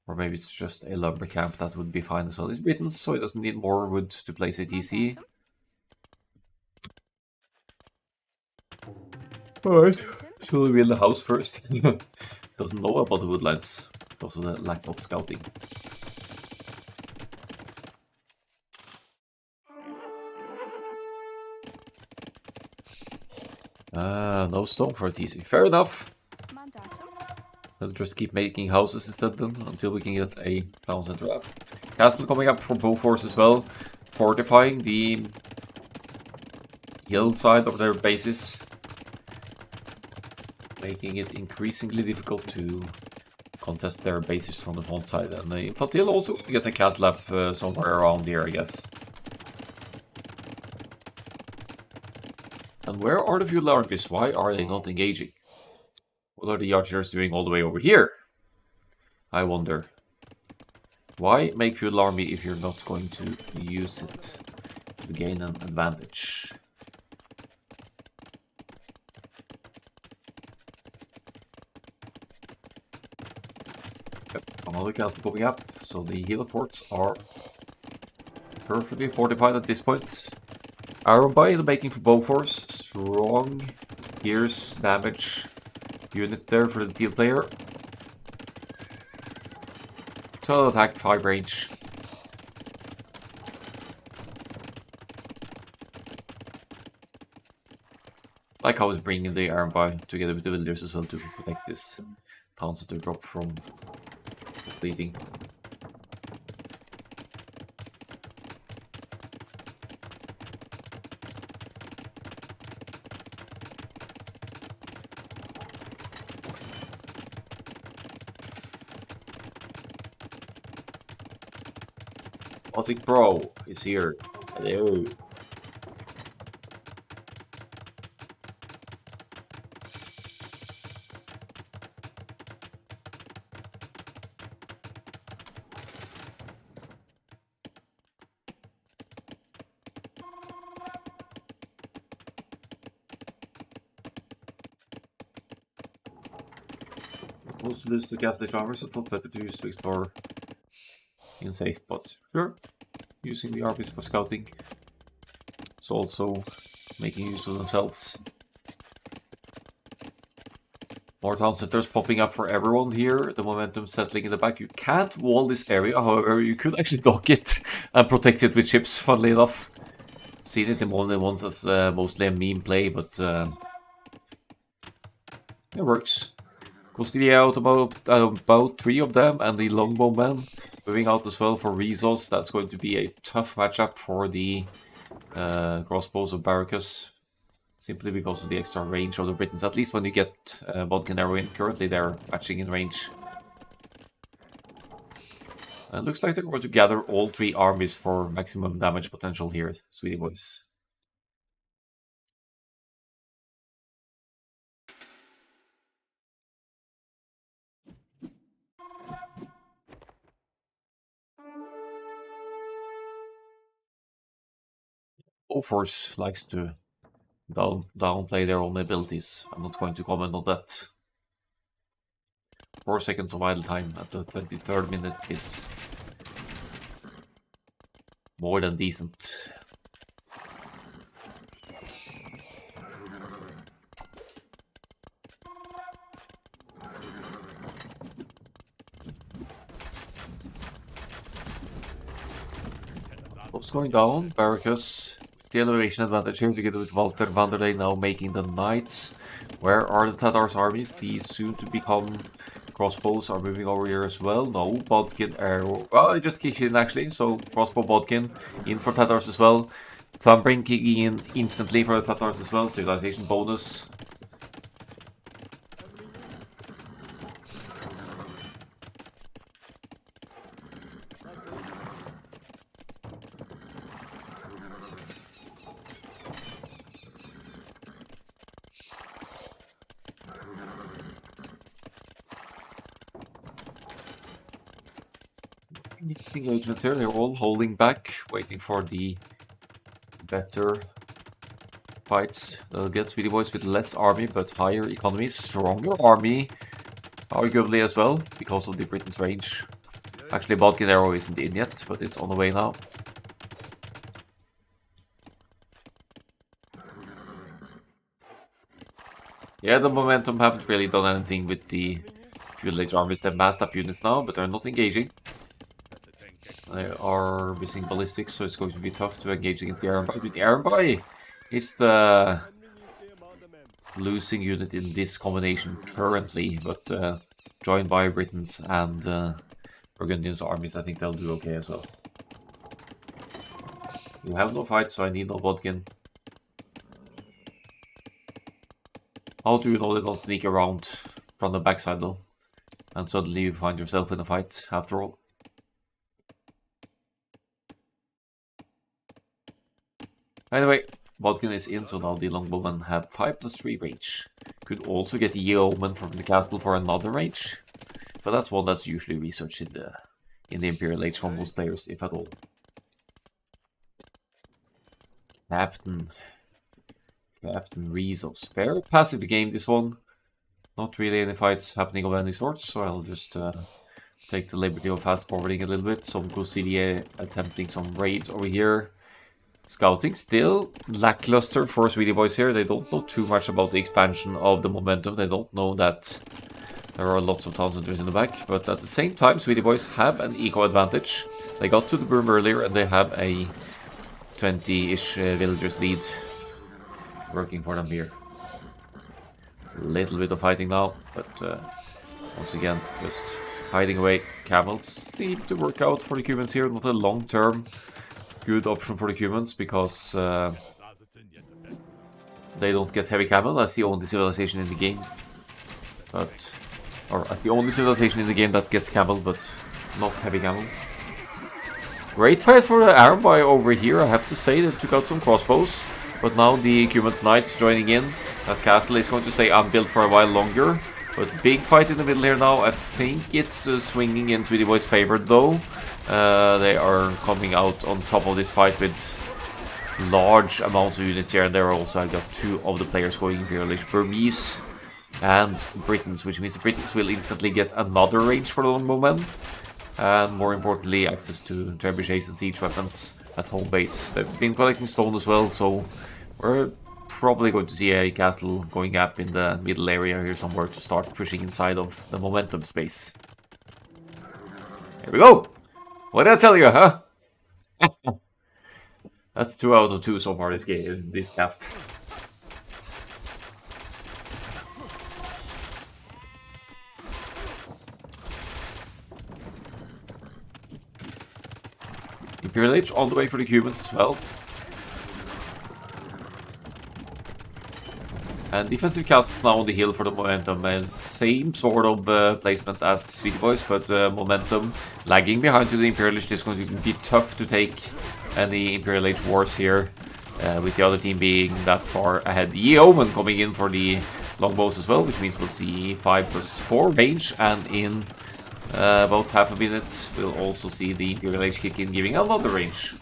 Or maybe it's just a lumber camp, that would be fine as well. It's Britons, so it doesn't need more wood to place a TC. Alright, so we build the house first. Doesn't know about the woodlands because of the lack of scouting. No stone for a TC. Fair enough. We'll just keep making houses instead then, until we can get a town center up. Castle coming up for both forces as well, fortifying the hillside of their bases, making it increasingly difficult to contest their bases from the front side. And Infantil also get a castle up somewhere around here, I guess. And where are the feudal armies? Why are they not engaging? What are the archers doing all the way over here? I wonder. Why make feudal army if you're not going to use it to gain an advantage? Yep, another castle coming up, so the hill forts are perfectly fortified at this point. Iron by in the making for Bowforce. Strong gears damage unit there for the teal player. 12 attack, 5 range. Like how it's bringing the Iron by together with the villagers as well to protect this town center drop from bleeding. Ozzy Pro is here. Hello. Also lose to gas armors, so thought better to use to explore in safe spots. Sure. Using the armies for scouting. It's also making use of themselves. More town centers popping up for everyone here. The momentum settling in the back. You can't wall this area, however, you could actually dock it and protect it with ships, funnily enough. Seen it in one of ones as mostly a meme play, but it works. Costilia out about 3 of them, and the longbowman moving out as well for resource. That's going to be a tough matchup for the crossbows of Barracus, simply because of the extra range of the Britons. At least when you get Bodkin Arrow in, currently they're matching in range. It looks like they're going to gather all 3 armies for maximum damage potential here, Sweety Boys. Force likes to downplay their own abilities. I'm not going to comment on that. 4 seconds of idle time at the 23rd minute is more than decent. What's going down? Barracus. The elevation advantage here together with Walter Vanderlei now making the Knights. Where are the Tatar's armies? The soon-to-become crossbows are moving over here as well. No, Bodkin arrow. Well, it just kicked in actually, so crossbow Bodkin in for Tatars as well. Thumbring kicking in instantly for the Tatars as well. Civilization bonus. Engagements here, they're all holding back, waiting for the better fights. They'll get Sweety Boys with less army, but higher economy, stronger army, arguably as well, because of the Britain's range. Actually, Bodkin Arrow isn't in yet, but it's on the way now. Yeah, the momentum haven't really done anything with the Feudal Age armies. They've massed up units now, but they're not engaging. They are missing ballistics, so it's going to be tough to engage against the Iron Boy. The Iron Boy is the losing unit in this combination currently, but joined by Britons and Burgundians armies, I think they'll do okay as well. You have no fight, so I need no Bodkin. How do you know they don't sneak around from the backside though? And suddenly you find yourself in a fight after all. Anyway, Bodkin is in, so now the Longbowmen have 5+3 range. Could also get the Yeoman from the castle for another range, but that's one that's usually researched in the Imperial Age from most players, if at all. Captain Rezos. Very passive game, this one. Not really any fights happening of any sort, so I'll just take the liberty of fast forwarding a little bit. Some Gosilier attempting some raids over here. Scouting still lackluster for Sweety Boys here. They don't know too much about the expansion of the momentum. They don't know that there are lots of town centers in the back. But at the same time, Sweety Boys have an eco advantage. They got to the boom earlier and they have a 20-ish villagers lead working for them here. A little bit of fighting now, but once again, just hiding away. Camels seem to work out for the Cumans here. Not a long-term good option for the Cumans because they don't get heavy camel. That's the only civilization in the game. Or that's the only civilization in the game that gets camel, but not heavy camel. Great fight for the Iron Boy over here, I have to say. They took out some crossbows, but now the Cumans Knights joining in. That castle is going to stay unbuilt for a while longer. But big fight in the middle here now. I think it's swinging in Sweety Boys' favor though. They are coming out on top of this fight with large amounts of units here. And there also I got two of the players going Imperial Age, Burmese and Britons, which means the Britons will instantly get another range for the longbowmen. And more importantly, access to trebuchets and siege weapons at home base. They've been collecting stone as well, so we're probably going to see a castle going up in the middle area here somewhere to start pushing inside of the momentum space. Here we go! What did I tell you, huh? That's 2 out of 2 so far this game, this cast. Imperial Age all the way for the Cumans as well. And defensive casts now on the hill for the momentum. Same sort of placement as the Sweety Boys, but momentum lagging behind to the Imperial Age. It's going to be tough to take any Imperial Age wars here, with the other team being that far ahead. Yeoman coming in for the longbows as well, which means we'll see 5+4 range, and in about half a minute we'll also see the Imperial Age kick in, giving another range.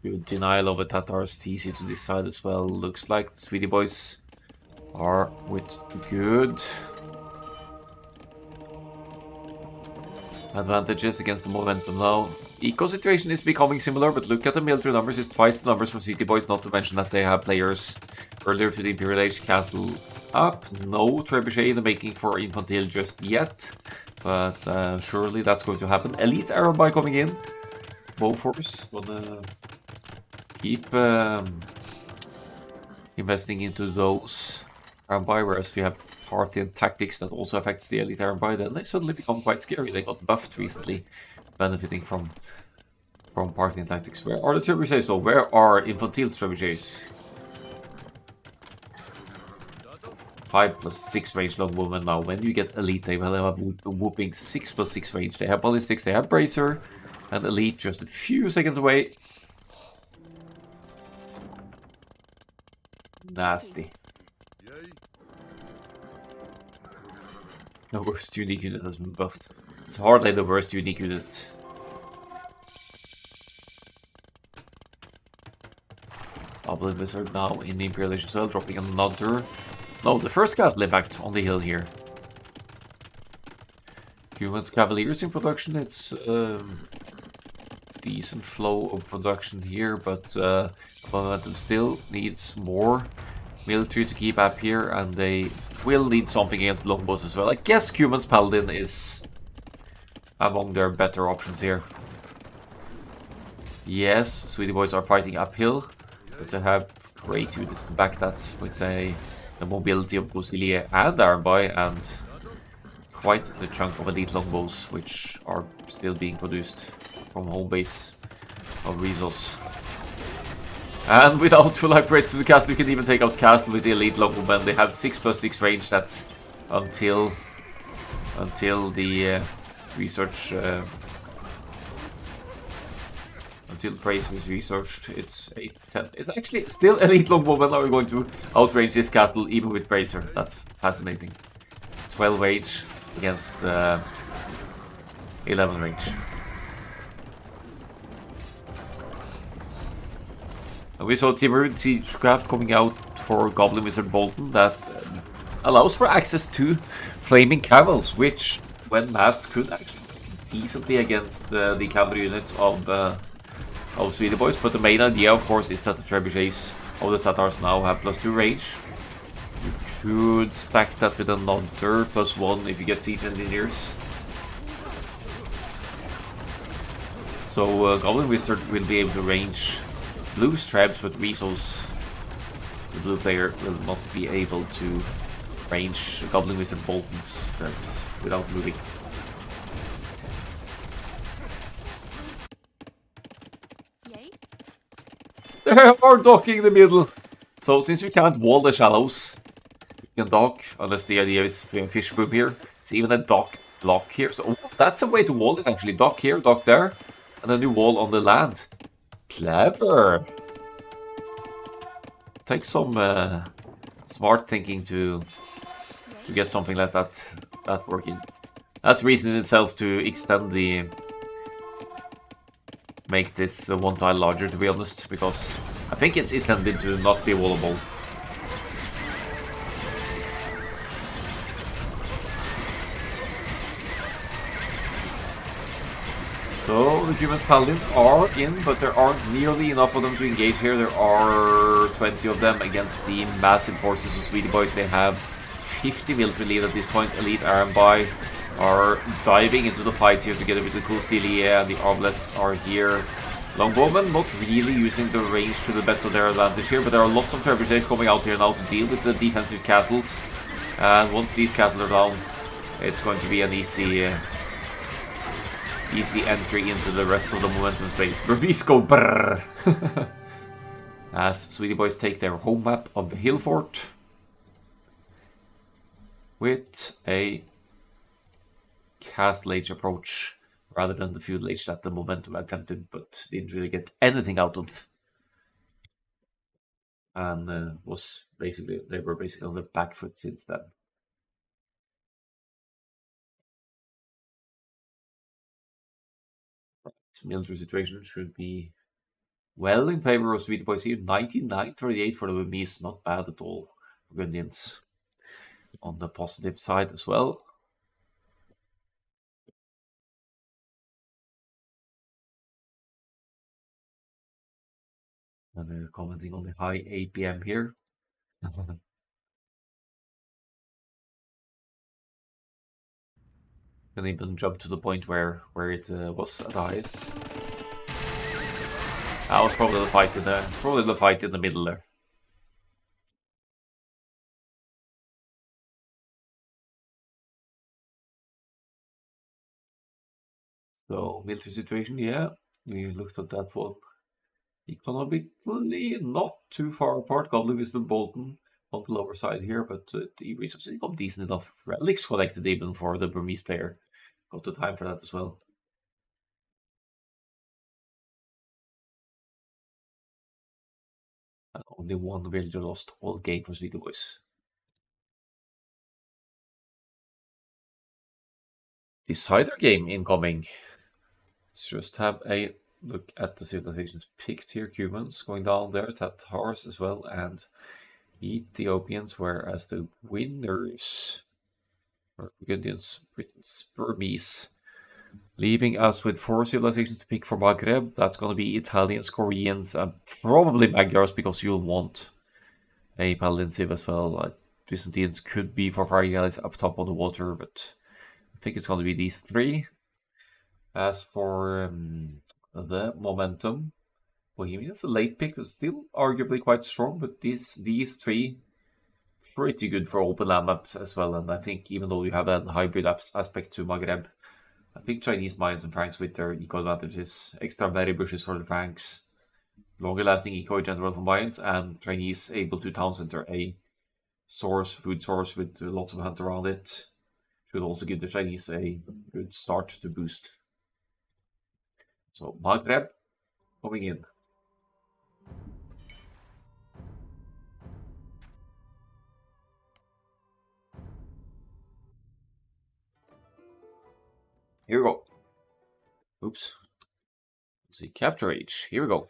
Good denial of a Tatar's easy to decide as well. Looks like the Sweety Boys are with good advantages against the momentum now. Eco situation is becoming similar, but look at the military numbers. It's twice the numbers for Sweety Boys, not to mention that they have players earlier to the Imperial Age castles up. No trebuchet in the making for Infantile just yet, but surely that's going to happen. Elite Arabai coming in. Bowforce gonna keep investing into those Arabai, whereas we have Parthian tactics that also affects the Elite Arabai, then they suddenly become quite scary. They got buffed recently, benefiting from Parthian tactics. Where are the trebuchets though? Where are Infantile's trebuchets? 5+6 range long movement now. When you get Elite, they will have a whooping 6+6 range. They have ballistics, they have Bracer, and Elite just a few seconds away. Nasty. The worst unique unit has been buffed. It's hardly the worst unique unit. Goblin Wizard now in the Imperial Age as well, dropping another. No, the first castle impact on the hill here. Humans Cavaliers in production. It's decent flow of production here, but Momentum still needs more military to keep up here, and they will need something against longbows as well. I guess Cuman's Paladin is among their better options here. Yes, Sweety Boys are fighting uphill, but they have great units to back that with the mobility of Gosilie and Arambai, and quite the chunk of elite longbows, which are still being produced from home base of Rezos. And without full upgrades to the castle, you can even take out castle with the elite longbowmen. They have 6+6 range. That's until the research. Until Praise was researched, it's 8, 10. It's actually still elite longbowmen are going to outrange this castle even with Bracer. That's fascinating. 12 range against 11 range. And we saw Timur Siegecraft coming out for Goblin Wizard Bolton that allows for access to Flaming Camels, which, when masked, could actually decently against the cavalry units of Sweety Boys. But the main idea, of course, is that the trebuchets of the Tatars now have +2 range. You could stack that with another +1 if you get siege engineers. So Goblin Wizard will be able to range Blue's trebs, but Rezos, the blue player, will not be able to range Goblin Wizard Bolton's trebs without moving. They are docking in the middle. So since we can't wall the shallows, we can dock, unless the idea is fish boom here. It's even a dock block here. So that's a way to wall it actually. Dock here, dock there, and then you wall on the land. Clever. Takes some smart thinking to get something like that working. That's reason in itself to extend the make this one tile larger, to be honest, because I think it's intended to not be wallable. So the Cuman's Paladins are in, but there aren't nearly enough of them to engage here. There are 20 of them against the massive forces of Sweety Boys. They have 50 military lead at this point. Elite Arambai are diving into the fight here together with the cool Steelie, and the Armless are here. Longbowmen not really using the range to the best of their advantage here, but there are lots of trebuchets coming out here now to deal with the defensive castles. And once these castles are down, it's going to be an easy entry into the rest of the momentum space. Burbisko brrr. As Sweety Boys take their home map of Hillfort with a Castle Age approach rather than the Feudal Age that the momentum attempted but didn't really get anything out of. And they were basically on the back foot since then. Military situation should be well in favor of Sweety Boys here. 99-38 for the Burmese. Not bad at all. Burgundians on the positive side as well. And they're commenting on the high APM here. And even jump to the point where it was at the highest. That was probably the fight in the middle there. So military situation, yeah, we looked at that one. Economically, not too far apart. Goblin Wisdom Bolton on the lower side here, but the resources got decent enough. Relics collected even for the Burmese player. Got the time for that as well. And only one villager lost all game for Sweety Boys. Decider game incoming. Let's just have a look at the civilizations picked here. Cubans going down there, Tatars as well, and Ethiopians, whereas the winners are Burgundians, Britons, Burmese. Leaving us with 4 civilizations to pick for Maghreb. That's going to be Italians, Koreans, and probably Magyars because you'll want a Paladin Civ as well. Byzantines could be for Fire Allies up top on the water, but I think it's going to be these 3. As for the momentum, Bohemian's a late pick, but still arguably quite strong. But these 3 pretty good for open land maps as well. And I think even though you have that hybrid aspect to Maghreb, I think Chinese mines and Franks with their eco advantages, extra berry bushes for the Franks, longer lasting eco in general for mines, and Chinese able to town center a food source with lots of hunt around it. Should also give the Chinese a good start to boost. So Maghreb coming in. Here we go. Oops. Let's see, capture age. Here we go.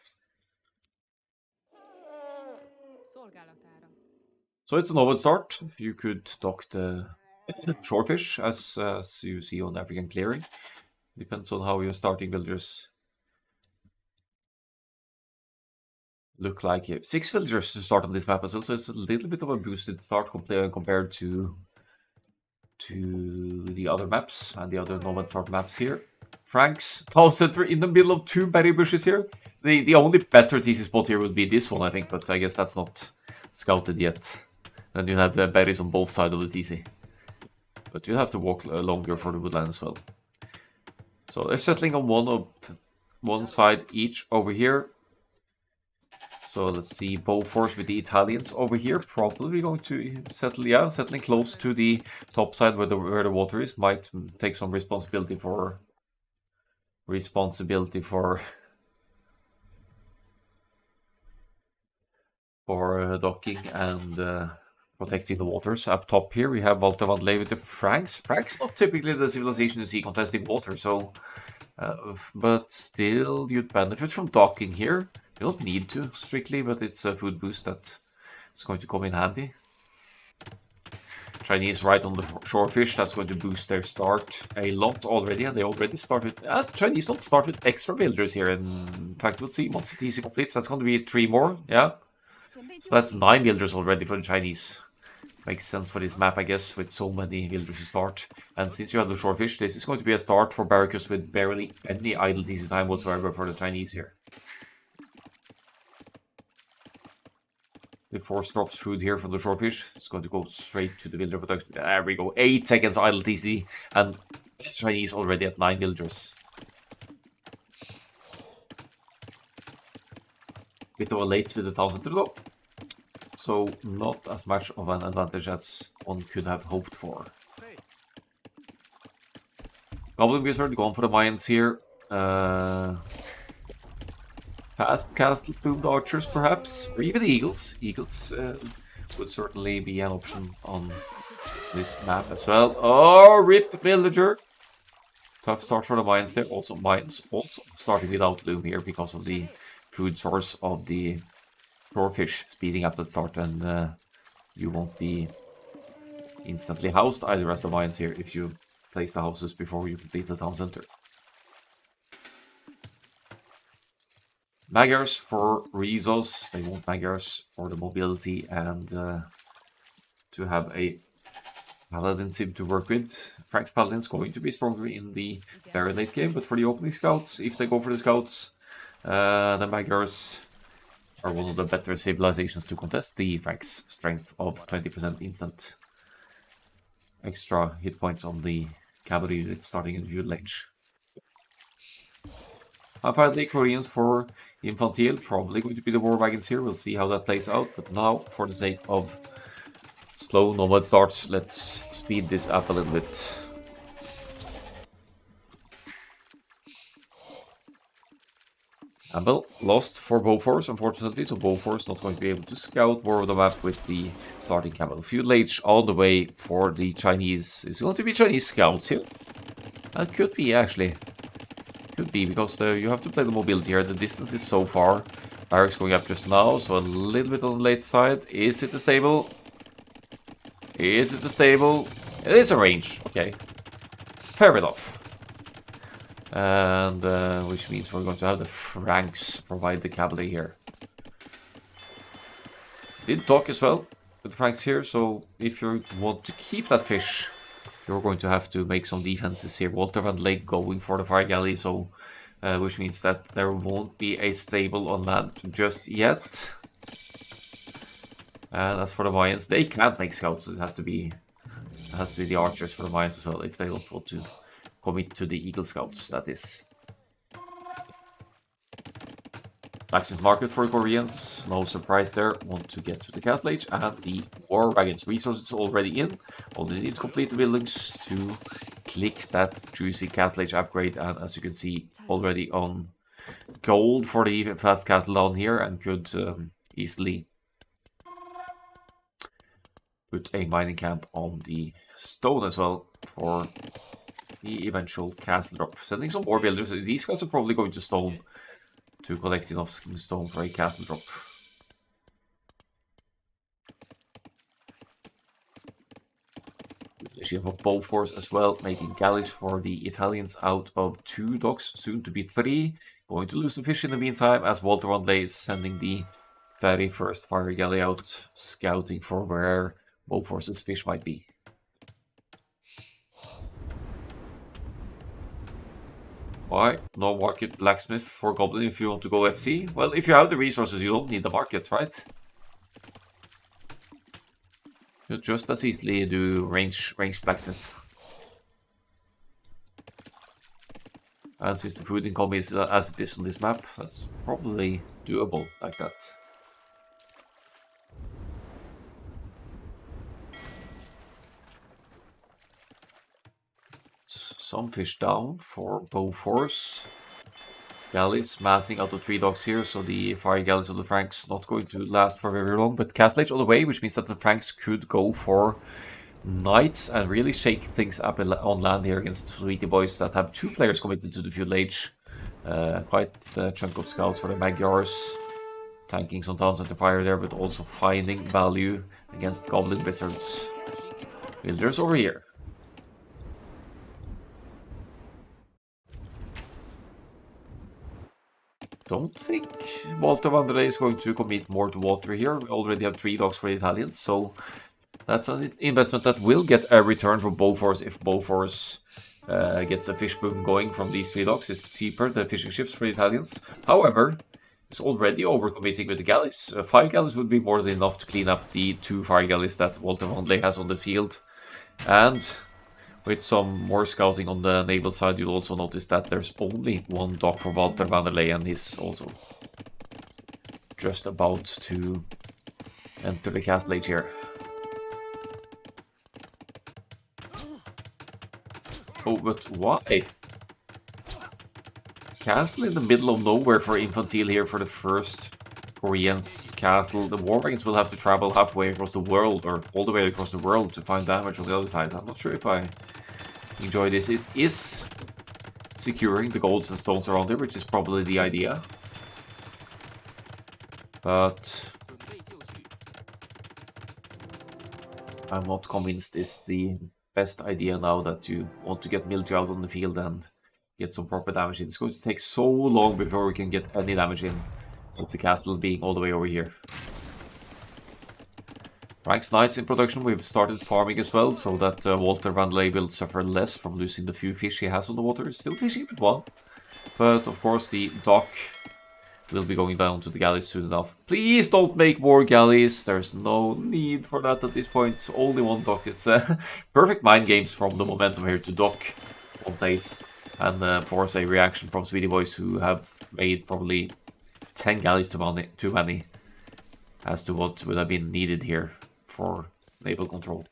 So it's an open start. You could dock the shorefish as you see on African clearing. Depends on how your starting builders look like here. 6 villagers to start on this map as well, so it's a little bit of a boosted start compared to the other maps and the other nomad start maps here. Franks, town center in the middle of 2 berry bushes here. The only better TC spot here would be this one, I think, but I guess that's not scouted yet. Then you have the berries on both sides of the TC. But you have to walk longer for the woodland as well. So they're settling on one side each over here. So let's see, Bofors with the Italians over here, probably going to settle, yeah, settling close to the top side where the water is. Might take some responsibility for docking and protecting the waters. Up top here we have Walter van Lee with the Franks. Franks not typically the civilization you see contesting water, so but still you'd benefit from docking here. You don't need to strictly, but it's a food boost that is going to come in handy. Chinese right on the shorefish, that's going to boost their start a lot already, and they already started. Chinese don't start with extra villagers here. In fact, we'll see once the TC completes, that's going to be 3 more, yeah. So that's 9 villagers already for the Chinese. Makes sense for this map, I guess, with so many villagers to start. And since you have the shorefish, this is going to be a start for Barracus with barely any idle TC time whatsoever for the Chinese here. The force drops food here from the shorefish. It's going to go straight to the villager production. There we go. 8 seconds idle TC. And Chinese already at 9 villagers. Bit of a late with the 1000 though. So not as much of an advantage as one could have hoped for. Goblin Wizard going for the mines here. Past castle plumed archers perhaps, or even eagles. Eagles would certainly be an option on this map as well. Oh, rip villager. Tough start for the mines there. Also mines also starting without loom here because of the food source of the shorefish speeding up at the start, and you won't be instantly housed either as the mines here if you place the houses before you complete the town center. Magyars for resource. They want Magyars for the mobility and to have a Paladin sim to work with. Frank's Paladin is going to be stronger in the very late game, but for the opening scouts, if they go for the scouts, the Magyars are one of the better civilizations to contest. The Frank's strength of 20% instant extra hit points on the cavalry unit starting in View Ledge. And finally, Koreans for Infantile, probably going to be the war wagons here. We'll see how that plays out, but now, for the sake of slow nomad starts, let's speed this up a little bit. Amble lost for Bofors, unfortunately, so Bofors not going to be able to scout more of the map with the starting cavalry. Feudal Age all the way for the Chinese. Is it going to be Chinese scouts here? That could be, actually. Could be, because you have to play the mobility here. The distance is so far. Barracks going up just now, so a little bit on the late side. Is it the stable? Is it the stable? It is a range. Okay. Fair enough. And which means we're going to have the Franks provide the cavalry here. Did talk as well with the Franks here, so if you want to keep that fish, you're going to have to make some defenses here. Walter van Lake going for the fire galley, so which means that there won't be a stable on land just yet. And as for the Mayans, they can't make scouts, so it has to be the archers for the Mayans as well, if they don't want to commit to the Eagle Scouts, that is. Blacksmith Market for the Koreans, no surprise there, want to get to the Castle Age, and the War Wagons. Resources already in, only need to complete the buildings to click that juicy Castle Age upgrade, and as you can see, already on gold for the fast castle down here, and could easily put a mining camp on the stone as well for the eventual castle drop. Sending some more builders. These guys are probably going to stone to collect enough stone for a castle drop. She have bow force as well, making galleys for the Italians out of 2 docks, soon to be 3. Going to lose the fish in the meantime, as Walter van Ley is sending the very first fire galley out, scouting for where Boforce's fish might be. Why? No market blacksmith for Goblin if you want to go FC? Well, if you have the resources, you don't need the market, right? You just as easily do range blacksmith. And since the food income is as it is on this map, that's probably doable like that. Some fish down for Bofors. Galleys massing out of 3 docks here, so the fire galleys of the Franks not going to last for very long. But Castle Age all the way, which means that the Franks could go for knights and really shake things up on land here against Sweety Boys that have 2 players committed to the Feudal Age. Quite a chunk of scouts for the Magyars. Tanking some towns at the fire there, but also finding value against Goblin Wizards. Builders over here. Don't think Walter van der Ley is going to commit more to water here. We already have 3 docks for the Italians, so that's an investment that will get a return for Bofors if Bofors gets a fish boom going from these 3 docks. It's cheaper, the fishing ships for the Italians. However, it's already overcommitting with the galleys. 5 galleys would be more than enough to clean up the 2 fire galleys that Walter van der Ley has on the field. And with some more scouting on the naval side, you'll also notice that there's only 1 dock for Walter van der Ley, and he's also just about to enter the Castle Age here. Oh, but why? Castle in the middle of nowhere for Infantile here for the first Koreans castle. The war wagons will have to travel halfway across the world, or all the way across the world, to find damage on the other side. I'm not sure if I enjoy this. It is securing the golds and stones around there, which is probably the idea. but I'm not convinced it's the best idea now that you want to get military out on the field and get some proper damage in. It's going to take so long before we can get any damage in, with the castle being all the way over here. Ranks Knights in production. We've started farming as well, so that Walter Van Ley will suffer less from losing the few fish he has on the water. Still fishing with one. But of course the dock will be going down to the galleys soon enough. Please don't make more galleys. There's no need for that at this point. Only one dock. It's perfect mind games from the momentum here to dock one place. And force a reaction from Sweety Boys, who have made probably 10 galleys too many as to what would have been needed here for naval control.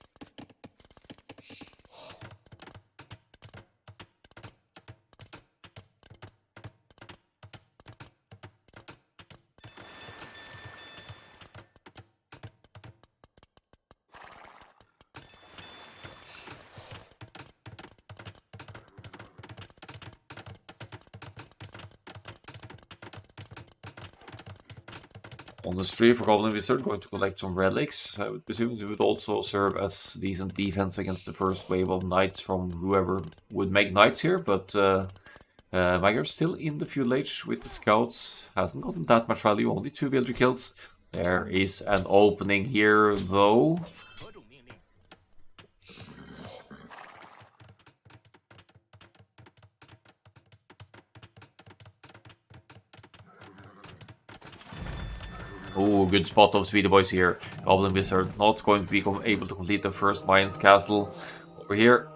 Monastery for Goblin Wizard, going to collect some relics. I would presume it would also serve as decent defense against the first wave of knights from whoever would make knights here, but Magyar's still in the feudal age with the scouts. Hasn't gotten that much value, only 2 villager kills. There is an opening here, though. Oh, good spot of Sweety Boys here. Goblin Wizard not going to be able to complete the first Mayans castle over here.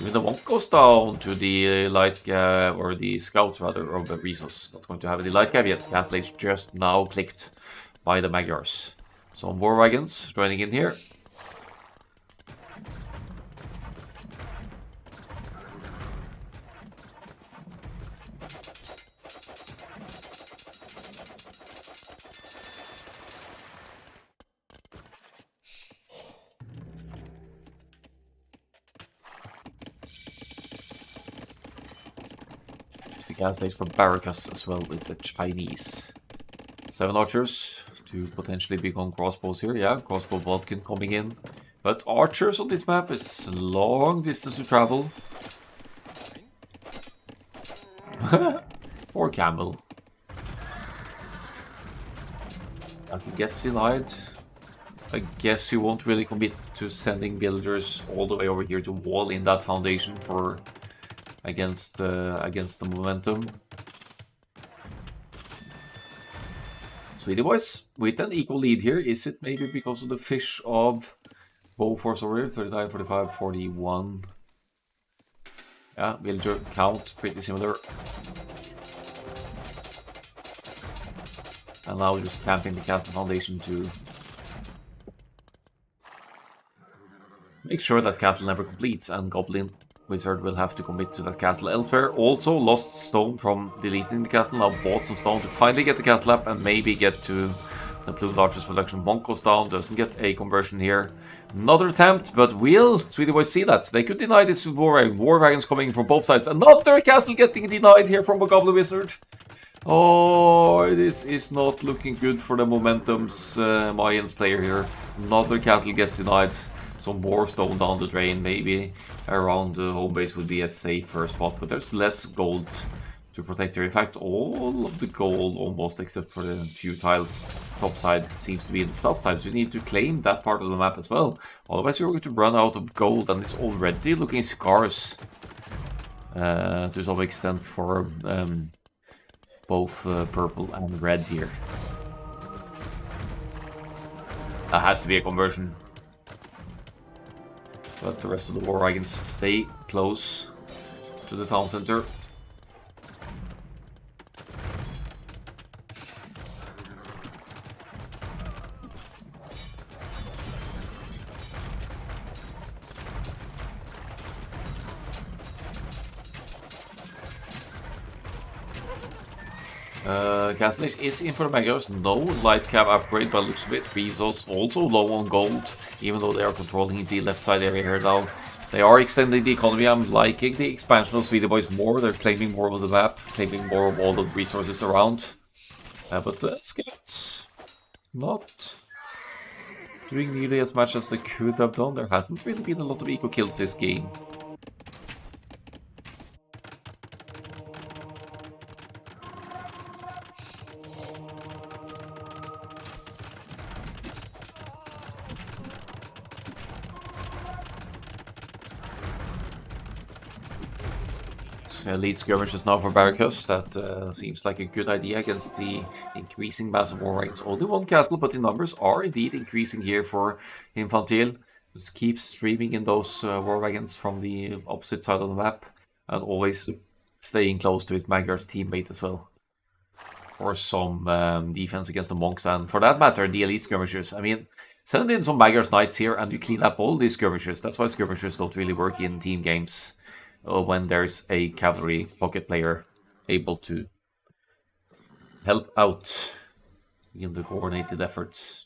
Even the monk goes down to the light gap, or the scouts rather, of the resource. Not going to have any light gap yet. Castle age just now clicked by the Magyars. Some war wagons joining in here. Gas for Barracas as well with the Chinese. 7 archers to potentially become crossbows here. Yeah, crossbow Vodkin coming in. But archers on this map is a long distance to travel. Or camel. As he gets denied, I guess you won't really commit to sending villagers all the way over here to wall in that foundation for against the momentum. Sweety Boys with an equal lead here. Is it maybe because of the fish of bow force over here? 39, 45, 41. Yeah, villager count pretty similar. And now just camping the castle foundation to make sure that castle never completes, and Goblin Wizard will have to commit to that castle elsewhere. Also lost stone from deleting the castle, now bought some stone to finally get the castle up and maybe get to the Plumed Archers production. Monk goes down, doesn't get a conversion here. Another attempt, but will Sweety Boys see that? They could deny this war wagon. War wagons coming from both sides. Another castle getting denied here from a Goblin Wizard. Oh, this is not looking good for the Momentum's Mayans player here. Another castle gets denied. Some more stone down the drain, maybe around the home base would be a safer spot, but there's less gold to protect here. In fact, all of the gold, almost except for the few tiles top side, seems to be in the south side, so you need to claim that part of the map as well. Otherwise you're going to run out of gold, and it's already looking scarce to some extent for both purple and red here. That has to be a conversion. But the rest of the war wagons stay close to the town center. Castle is in for the Magyars. No light cab upgrade by the looks of it. Bezos also low on gold, even though they are controlling the left side area here now. They are extending the economy. I'm liking the expansion of Sweety Boys more. They're claiming more of the map, claiming more of all the resources around. But Scouts not doing nearly as much as they could have done. There hasn't really been a lot of eco kills this game. Elite skirmishes now for Barracus. That seems like a good idea against the increasing mass of war wagons. Only one castle, but the numbers are indeed increasing here for Infantil. Just keep streaming in those war wagons from the opposite side of the map, and always staying close to his Magyar's teammate as well. For some defense against the monks, and for that matter, the elite skirmishers. I mean, send in some Magyar's knights here, and you clean up all these skirmishers. That's why skirmishers don't really work in team games. When there's a cavalry pocket player able to help out in the coordinated efforts.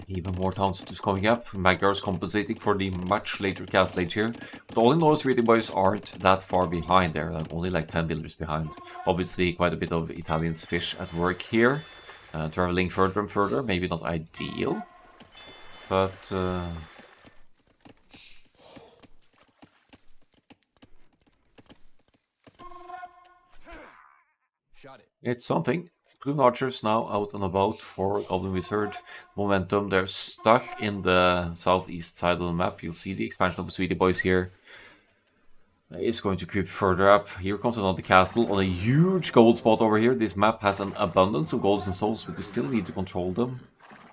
Even more town centers coming up. Magyar's compensating for the much later castle age here. But all in all, Sweety Boys aren't that far behind. They're only like 10 villagers behind. Obviously, quite a bit of Italians fish at work here. Traveling further and further, maybe not ideal. But it's something. Plume Archers now out and about for Goblin Wizard. Momentum, they're stuck in the southeast side of the map. You'll see the expansion of the Sweety Boys here. It's going to creep further up. Here comes another castle on a huge gold spot over here. This map has an abundance of golds and souls, but you still need to control them.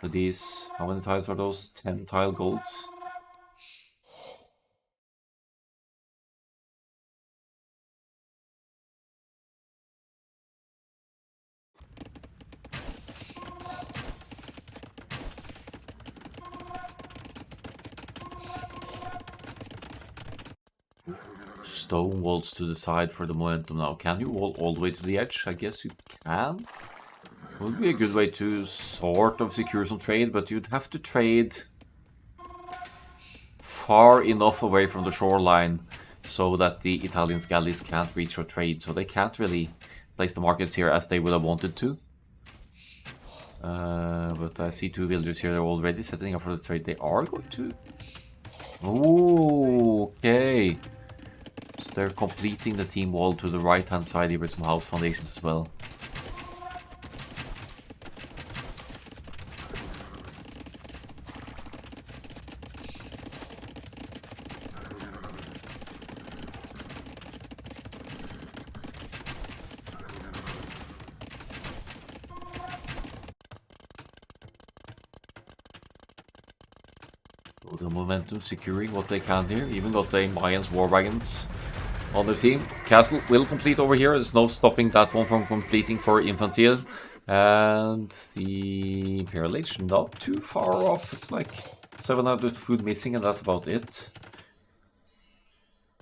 With these, how many tiles are those? 10 tile golds. Stone walls to the side for the momentum now. Can you wall all the way to the edge? I guess you can. Would be a good way to sort of secure some trade, but you'd have to trade far enough away from the shoreline so that the Italian galleys can't reach your trade. So they can't really place the markets here as they would have wanted to. But I see two villagers here. They're already setting up for the trade. They are going to... Ooh, okay. So they're completing the team wall to the right-hand side here with some house foundations as well. The momentum securing what they can here. Even got the Mayans war wagons on their team. Castle will complete over here. There's no stopping that one from completing for Infantil. And the Imperial Age not too far off. It's like 700 food missing and that's about it.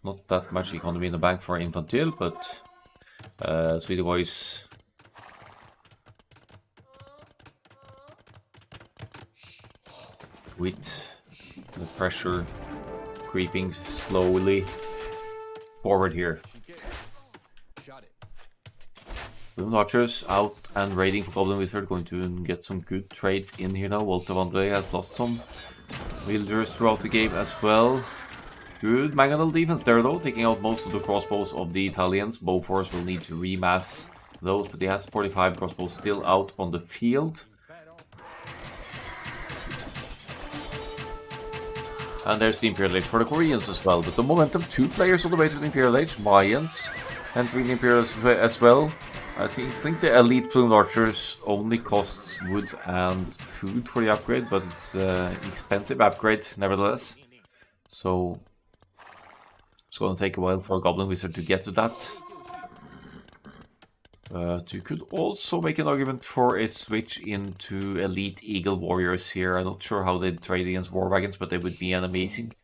Not that much economy in the bank for Infantil, but Sweety Boys with the pressure creeping slowly forward here. Boom Archers out and raiding for Goblin Wizard, going to get some good trades in here now. Walter Vandre has lost some villagers throughout the game as well. Good mangonel defense there though, taking out most of the crossbows of the Italians. Bowforce will need to remass those, but he has 45 crossbows still out on the field. And there's the Imperial Age for the Koreans as well. But the momentum, 2 players on the way to the Imperial Age. Mayans entering the Imperial Age as well. I think the Elite Plumed Archers only costs wood and food for the upgrade, but it's an expensive upgrade nevertheless. So it's going to take a while for a Goblin Wizard to get to that. But you could also make an argument for a switch into Elite Eagle Warriors here. I'm not sure how they'd trade against War Wagons, but they would be an amazing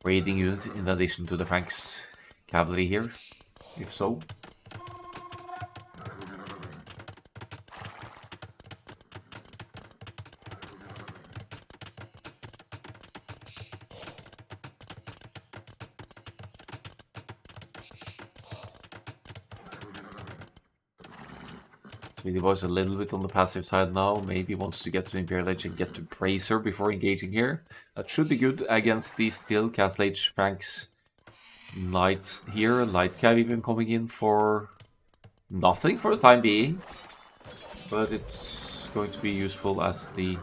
raiding unit in addition to the Franks cavalry here, if so. Sweety Boys a little bit on the passive side now. Maybe wants to get to Imperial Age and get to Bracer before engaging here. That should be good against the still Castle Age Franks Knights here. Light Cav even coming in for nothing for the time being. But it's going to be useful as the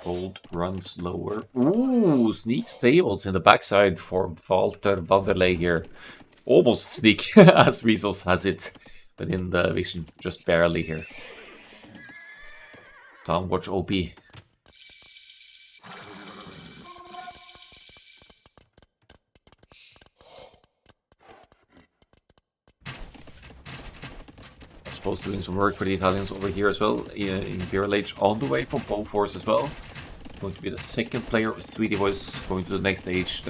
gold runs lower. Ooh, sneak stables in the backside for Walter Vanderlei here. Almost sneak as Resource has it within the vision, just barely here. Downwatch OP. I suppose doing some work for the Italians over here as well. Imperial Age on the way from Bofors as well. Going to be the second player, Sweety Boys, going to the next stage.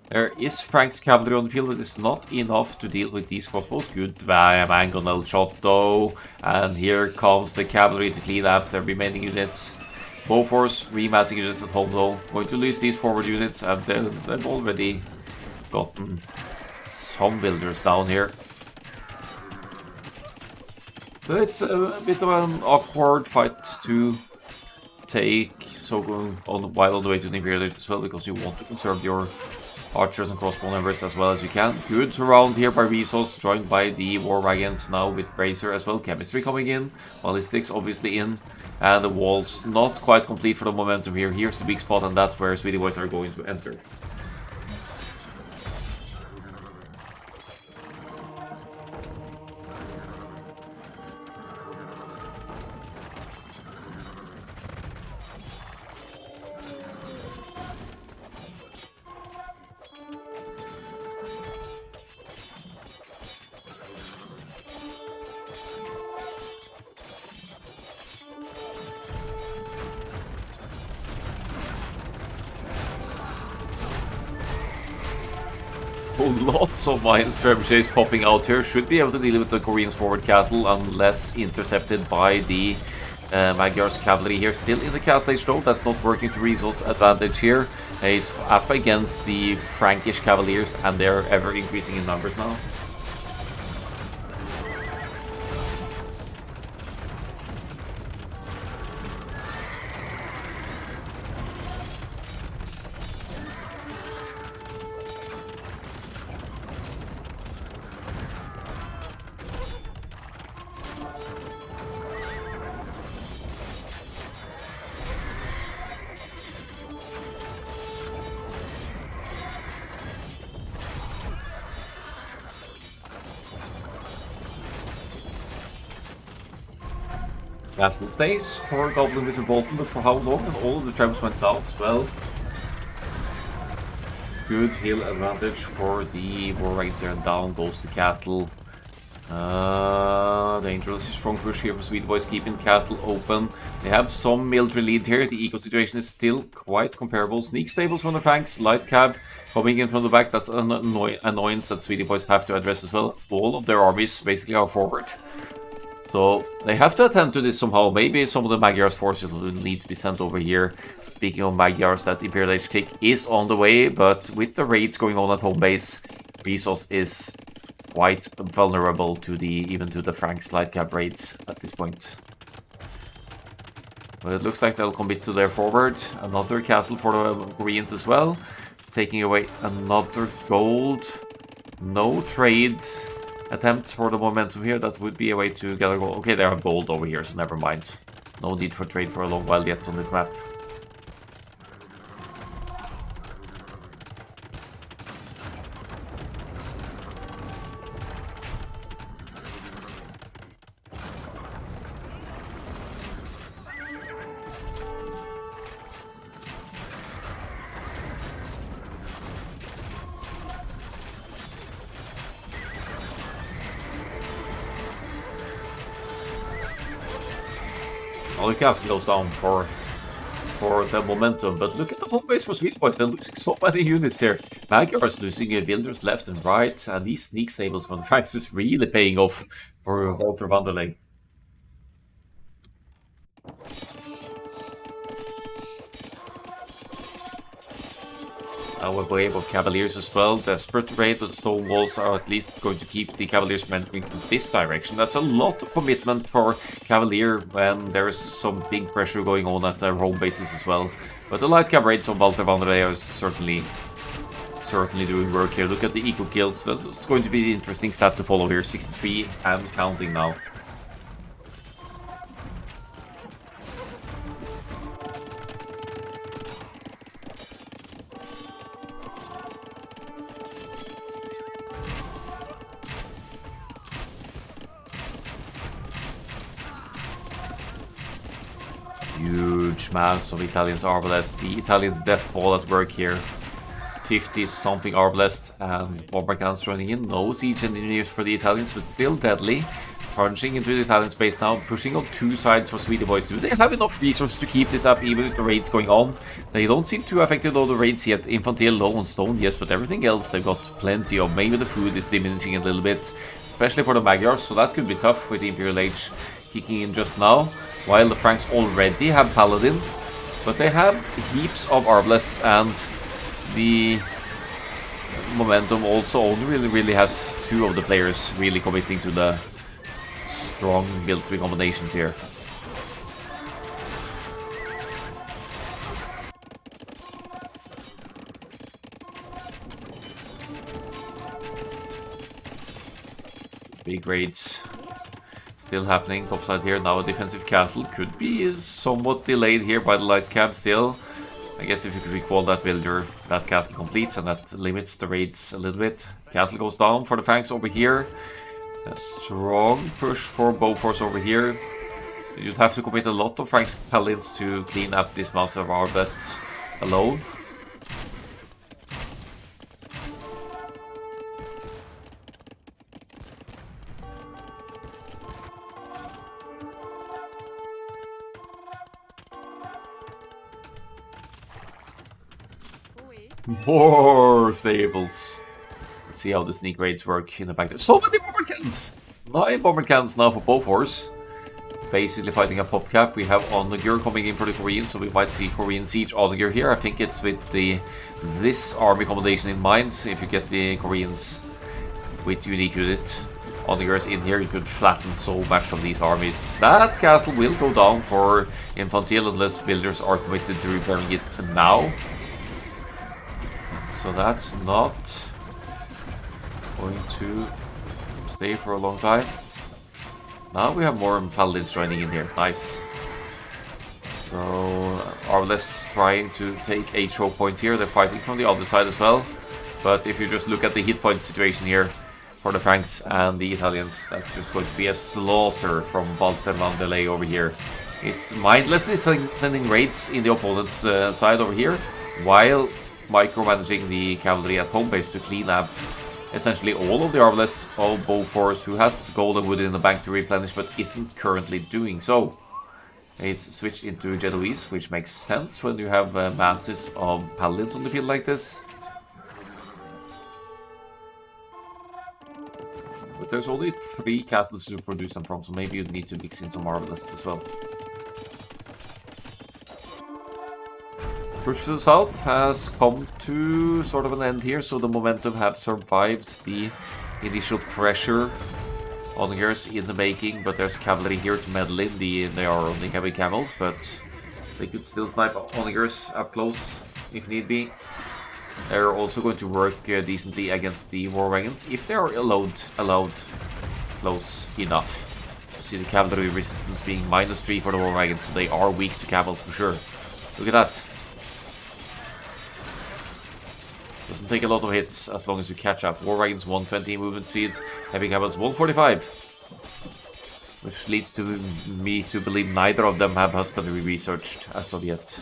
There is Frank's cavalry on the field, but it's not enough to deal with these crossbows. Good mangonel shot though. And here comes the cavalry to clean up the remaining units. Bofors remassing units at home though. Going to lose these forward units, and they've already gotten some builders down here. But it's a bit of an awkward fight to take, so going on while on the way to the Imperial Age as well, because you want to conserve your archers and crossbow numbers as well as you can. Good surround here by Resource, joined by the War Wagons now with Bracer as well. Chemistry coming in, ballistics obviously in, and the walls not quite complete for the momentum here. Here's the big spot, and that's where Sweety Boys are going to enter. Lots of mines trebuchets popping out here. Should be able to deal with the Koreans' forward castle unless intercepted by the Magyar's cavalry here. Still in the castle age though. That's not working to Resource advantage here. He's up against the Frankish cavaliers, and they're ever increasing in numbers now. Castle stays for Goblin Wizard Bolton, but for how long? And all of the traps went down as well. Good hill advantage for the War Wagons there, and down goes the castle. Dangerously strong push here for Sweety Boys, keeping the castle open. They have some military lead here. The eco situation is still quite comparable. Sneak stables from the Franks, light cab coming in from the back. That's an annoyance that Sweety Boys have to address as well. All of their armies basically are forward. So they have to attend to this somehow. Maybe some of the Magyar's forces will need to be sent over here. Speaking of Magyars, that Imperial Age click is on the way, but with the raids going on at home base, Resource is quite vulnerable to even to the Franks light cab raids at this point. But it looks like they'll commit to their forward. Another castle for the Koreans as well. Taking away another gold. No trade attempts for the momentum here. That would be a way to gather gold. Okay, they have gold over here, so never mind. No need for trade for a long while yet on this map. Well, the castle goes down for the momentum, but look at the home base for Sweety Boys. They're losing so many units here. Magyar is losing builders left and right, and these sneak stables from France is really paying off for Walter Vanderlei. Now a wave of Cavaliers as well. Desperate raid, but the stone walls are at least going to keep the Cavaliers from entering this direction. That's a lot of commitment for Cavalier when there is some big pressure going on at their home bases as well. But the light cav raids on Walter Vanderlei are certainly doing work here. Look at the eco kills. That's going to be the interesting stat to follow here. 63 and counting now. Huge mass of Italians Arbalests. The Italians death ball at work here. 50 something Arbalests and bomber cannons joining in. No siege engineers for the Italians, but still deadly. Punching into the Italian space now, pushing on two sides for Sweety Boys. Do they have enough resources to keep this up even with the raids going on? They don't seem too affected by the raids yet. Infantile low on stone, yes, but everything else they've got plenty of. Maybe the food is diminishing a little bit, especially for the Magyars, so that could be tough with the Imperial Age kicking in just now. While the Franks already have Paladin, but they have heaps of Arbalests, and the momentum also only really has two of the players really committing to the strong military combinations here. Big raids still happening topside here. Now a defensive castle could be somewhat delayed here by the light cab still. I guess if you could recall that villager, that castle completes and that limits the raids a little bit. Castle goes down for the Franks over here. A strong push for Bofors over here. You'd have to commit a lot of Franks paladins to clean up this massive Arbalests alone. More stables. Let's see how the sneak raids work in the back there. So many bomber cannons! 9 bomber cannons now for Bofors. Basically fighting a pop cap. We have Onager coming in for the Koreans, so we might see Korean siege Onager here. I think it's with this army combination in mind. If you get the Koreans with unique unit Onagers in here, you could flatten so much of these armies. That castle will go down for Infantile unless builders are committed to repairing it now. So that's not going to stay for a long time. Now we have more paladins joining in here. Nice. So Arbalests trying to take a choke point here. They're fighting from the other side as well. But if you just look at the hit point situation here for the Franks and the Italians, that's just going to be a slaughter from Walter Vanderlei over here. He's mindlessly sending raids in the opponent's side over here, while micromanaging the cavalry at home base to clean up essentially all of the Arbalests of Bofors, who has gold and wood in the bank to replenish but isn't currently doing so. He's switched into Genoese, which makes sense when you have masses of paladins on the field like this. But there's only 3 castles to produce them from, so maybe you'd need to mix in some Arbalests as well. Push to the south has come to sort of an end here, so the momentum have survived the initial pressure. Onagers in the making, but there's cavalry here to meddle in. They are only heavy camels, but they could still snipe Onagers up close if need be. They're also going to work decently against the war wagons if they are allowed close enough. You see the cavalry resistance being -3 for the war wagons, so they are weak to camels for sure. Look at that. Doesn't take a lot of hits as long as you catch up. War wagons 120 movement speed, heavy camels 145. Which leads to me to believe neither of them have husbandry researched as of yet.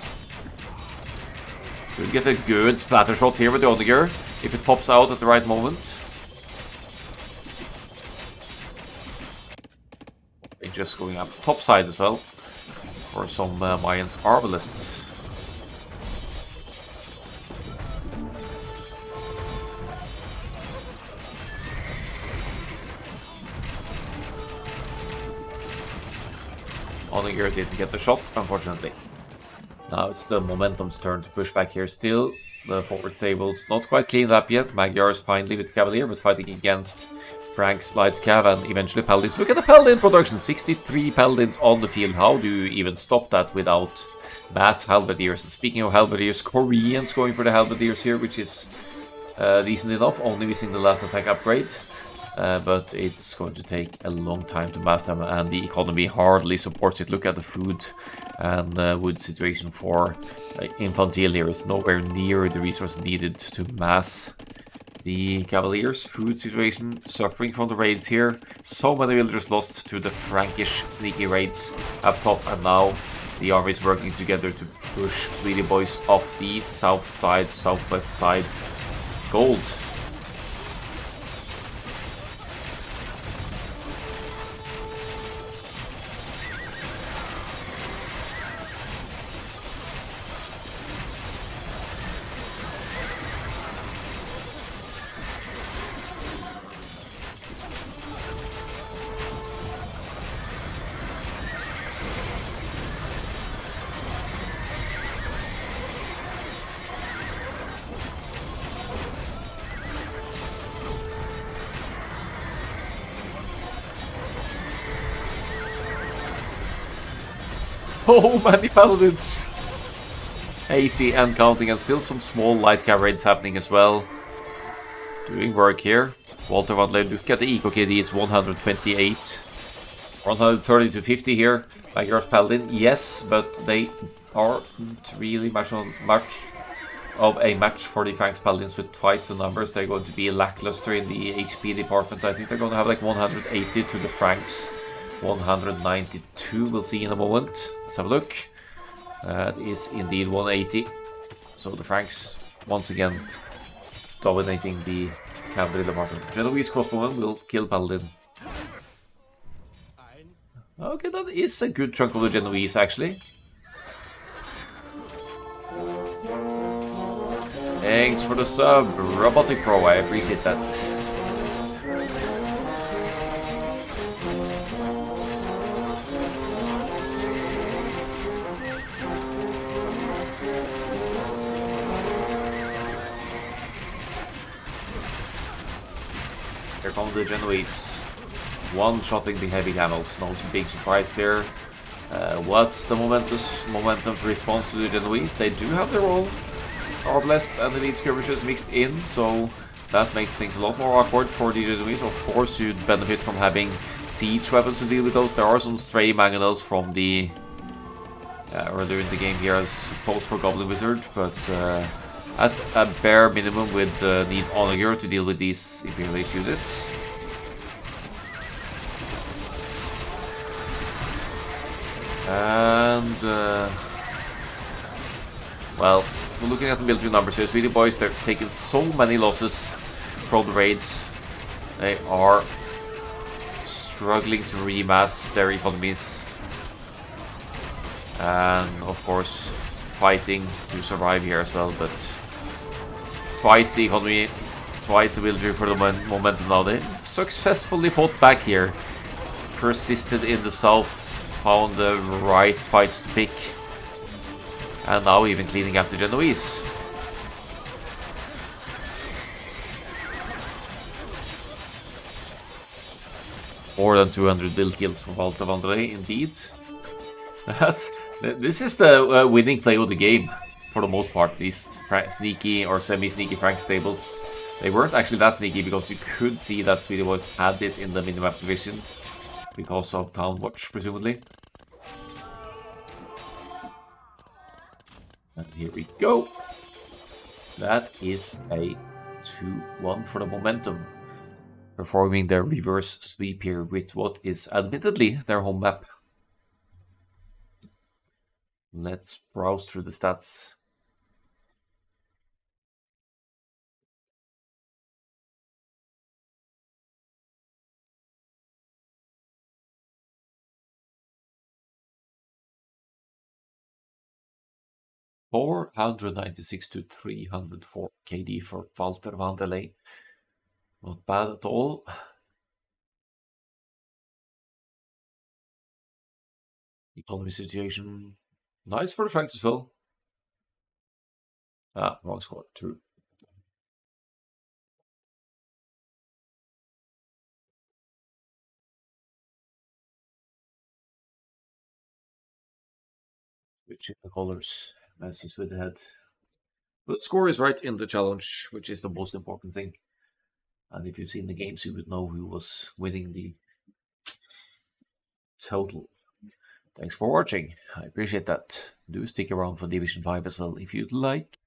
We'll get a good splatter shot here with the Onager, if it pops out at the right moment. They're just going up top side as well for some Mayans Arbalists. Onager didn't get the shot, unfortunately. Now it's the Momentum's turn to push back here still. The forward stable's not quite cleaned up yet. Magyar's finally with Cavalier, but fighting against Frank's Light Cav and eventually Paladins. Look at the Paladin production! 63 Paladins on the field. How do you even stop that without mass Halberdiers? And speaking of Halberdiers, Koreans going for the Halberdiers here, which is decent enough, only missing the last attack upgrade. But it's going to take a long time to mass them, and the economy hardly supports it. Look at the food and wood situation for Infantile here. It's nowhere near the resource needed to mass the Cavaliers. Food situation suffering from the raids here. So many villagers lost to the Frankish sneaky raids up top, and now the army is working together to push Sweety Boys off the south side, southwest side. Gold. So many paladins! 80 and counting, and still some small light cav raids happening as well. Doing work here. Walter Van Leeuwen, look at the Eco KD, it's 128. 130 to 50 here. Magyar's Paladin, yes, but they aren't really much of a match for the Franks Paladins with twice the numbers. They're going to be lackluster in the HP department. I think they're going to have like 180 to the Franks. 192, we'll see in a moment. Let's have a look. That is indeed 180. So the Franks, once again, dominating the cavalry department. Genoese crossbowman will kill Paladin. Okay, that is a good chunk of the Genoese, actually. Thanks for the sub, Robotic Pro, I appreciate that. Here come the Genoese. One-shotting the heavy camels. No big surprise there. What's the Momentum's response to the Genoese? They do have their own Arbalists and Elite Skirmishers mixed in, so that makes things a lot more awkward for the Genoese. Of course, you'd benefit from having siege weapons to deal with those. There are some stray mangonels from the earlier in the game here as supposed for Goblin Wizard, but at a bare minimum would need Onager to deal with these Imperial Age units. And well, if we're looking at the military numbers here, Sweety Boys, they're taking so many losses from the raids. They are struggling to remass their economies. And of course, fighting to survive here as well, but twice the economy, twice the military for the momentum now. They successfully fought back here, persisted in the south, found the right fights to pick, and now even cleaning up the Genoese. More than 200 build kills from Walter Van Leeuwen, indeed. This is the winning play of the game, for the most part. These sneaky or semi-sneaky Frank stables. They weren't actually that sneaky because you could see that Sweety Boys had it in the minimap division because of Town Watch, presumably. And here we go. That is a 2-1 for the Momentum, performing their reverse sweep here with what is admittedly their home map. Let's browse through the stats. 496 to 304 KD for Walter Wanderley. Not bad at all. Economy situation. Nice for the Franks as well. Ah, wrong score. True. Switching the colors. Messes with the head. But the score is right in the challenge, which is the most important thing. And if you've seen the games, you would know who was winning the total. Thanks for watching. I appreciate that. Do stick around for Division 5 as well if you'd like.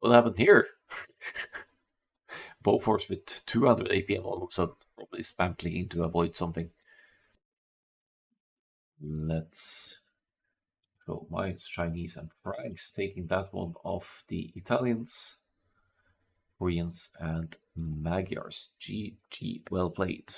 What happened here? Bofors with 200 APM all of a sudden. Probably spam clicking to avoid something. Let's show Mayans, Chinese, and Franks taking that one off the Italians, Koreans, and Magyars. GG, well played.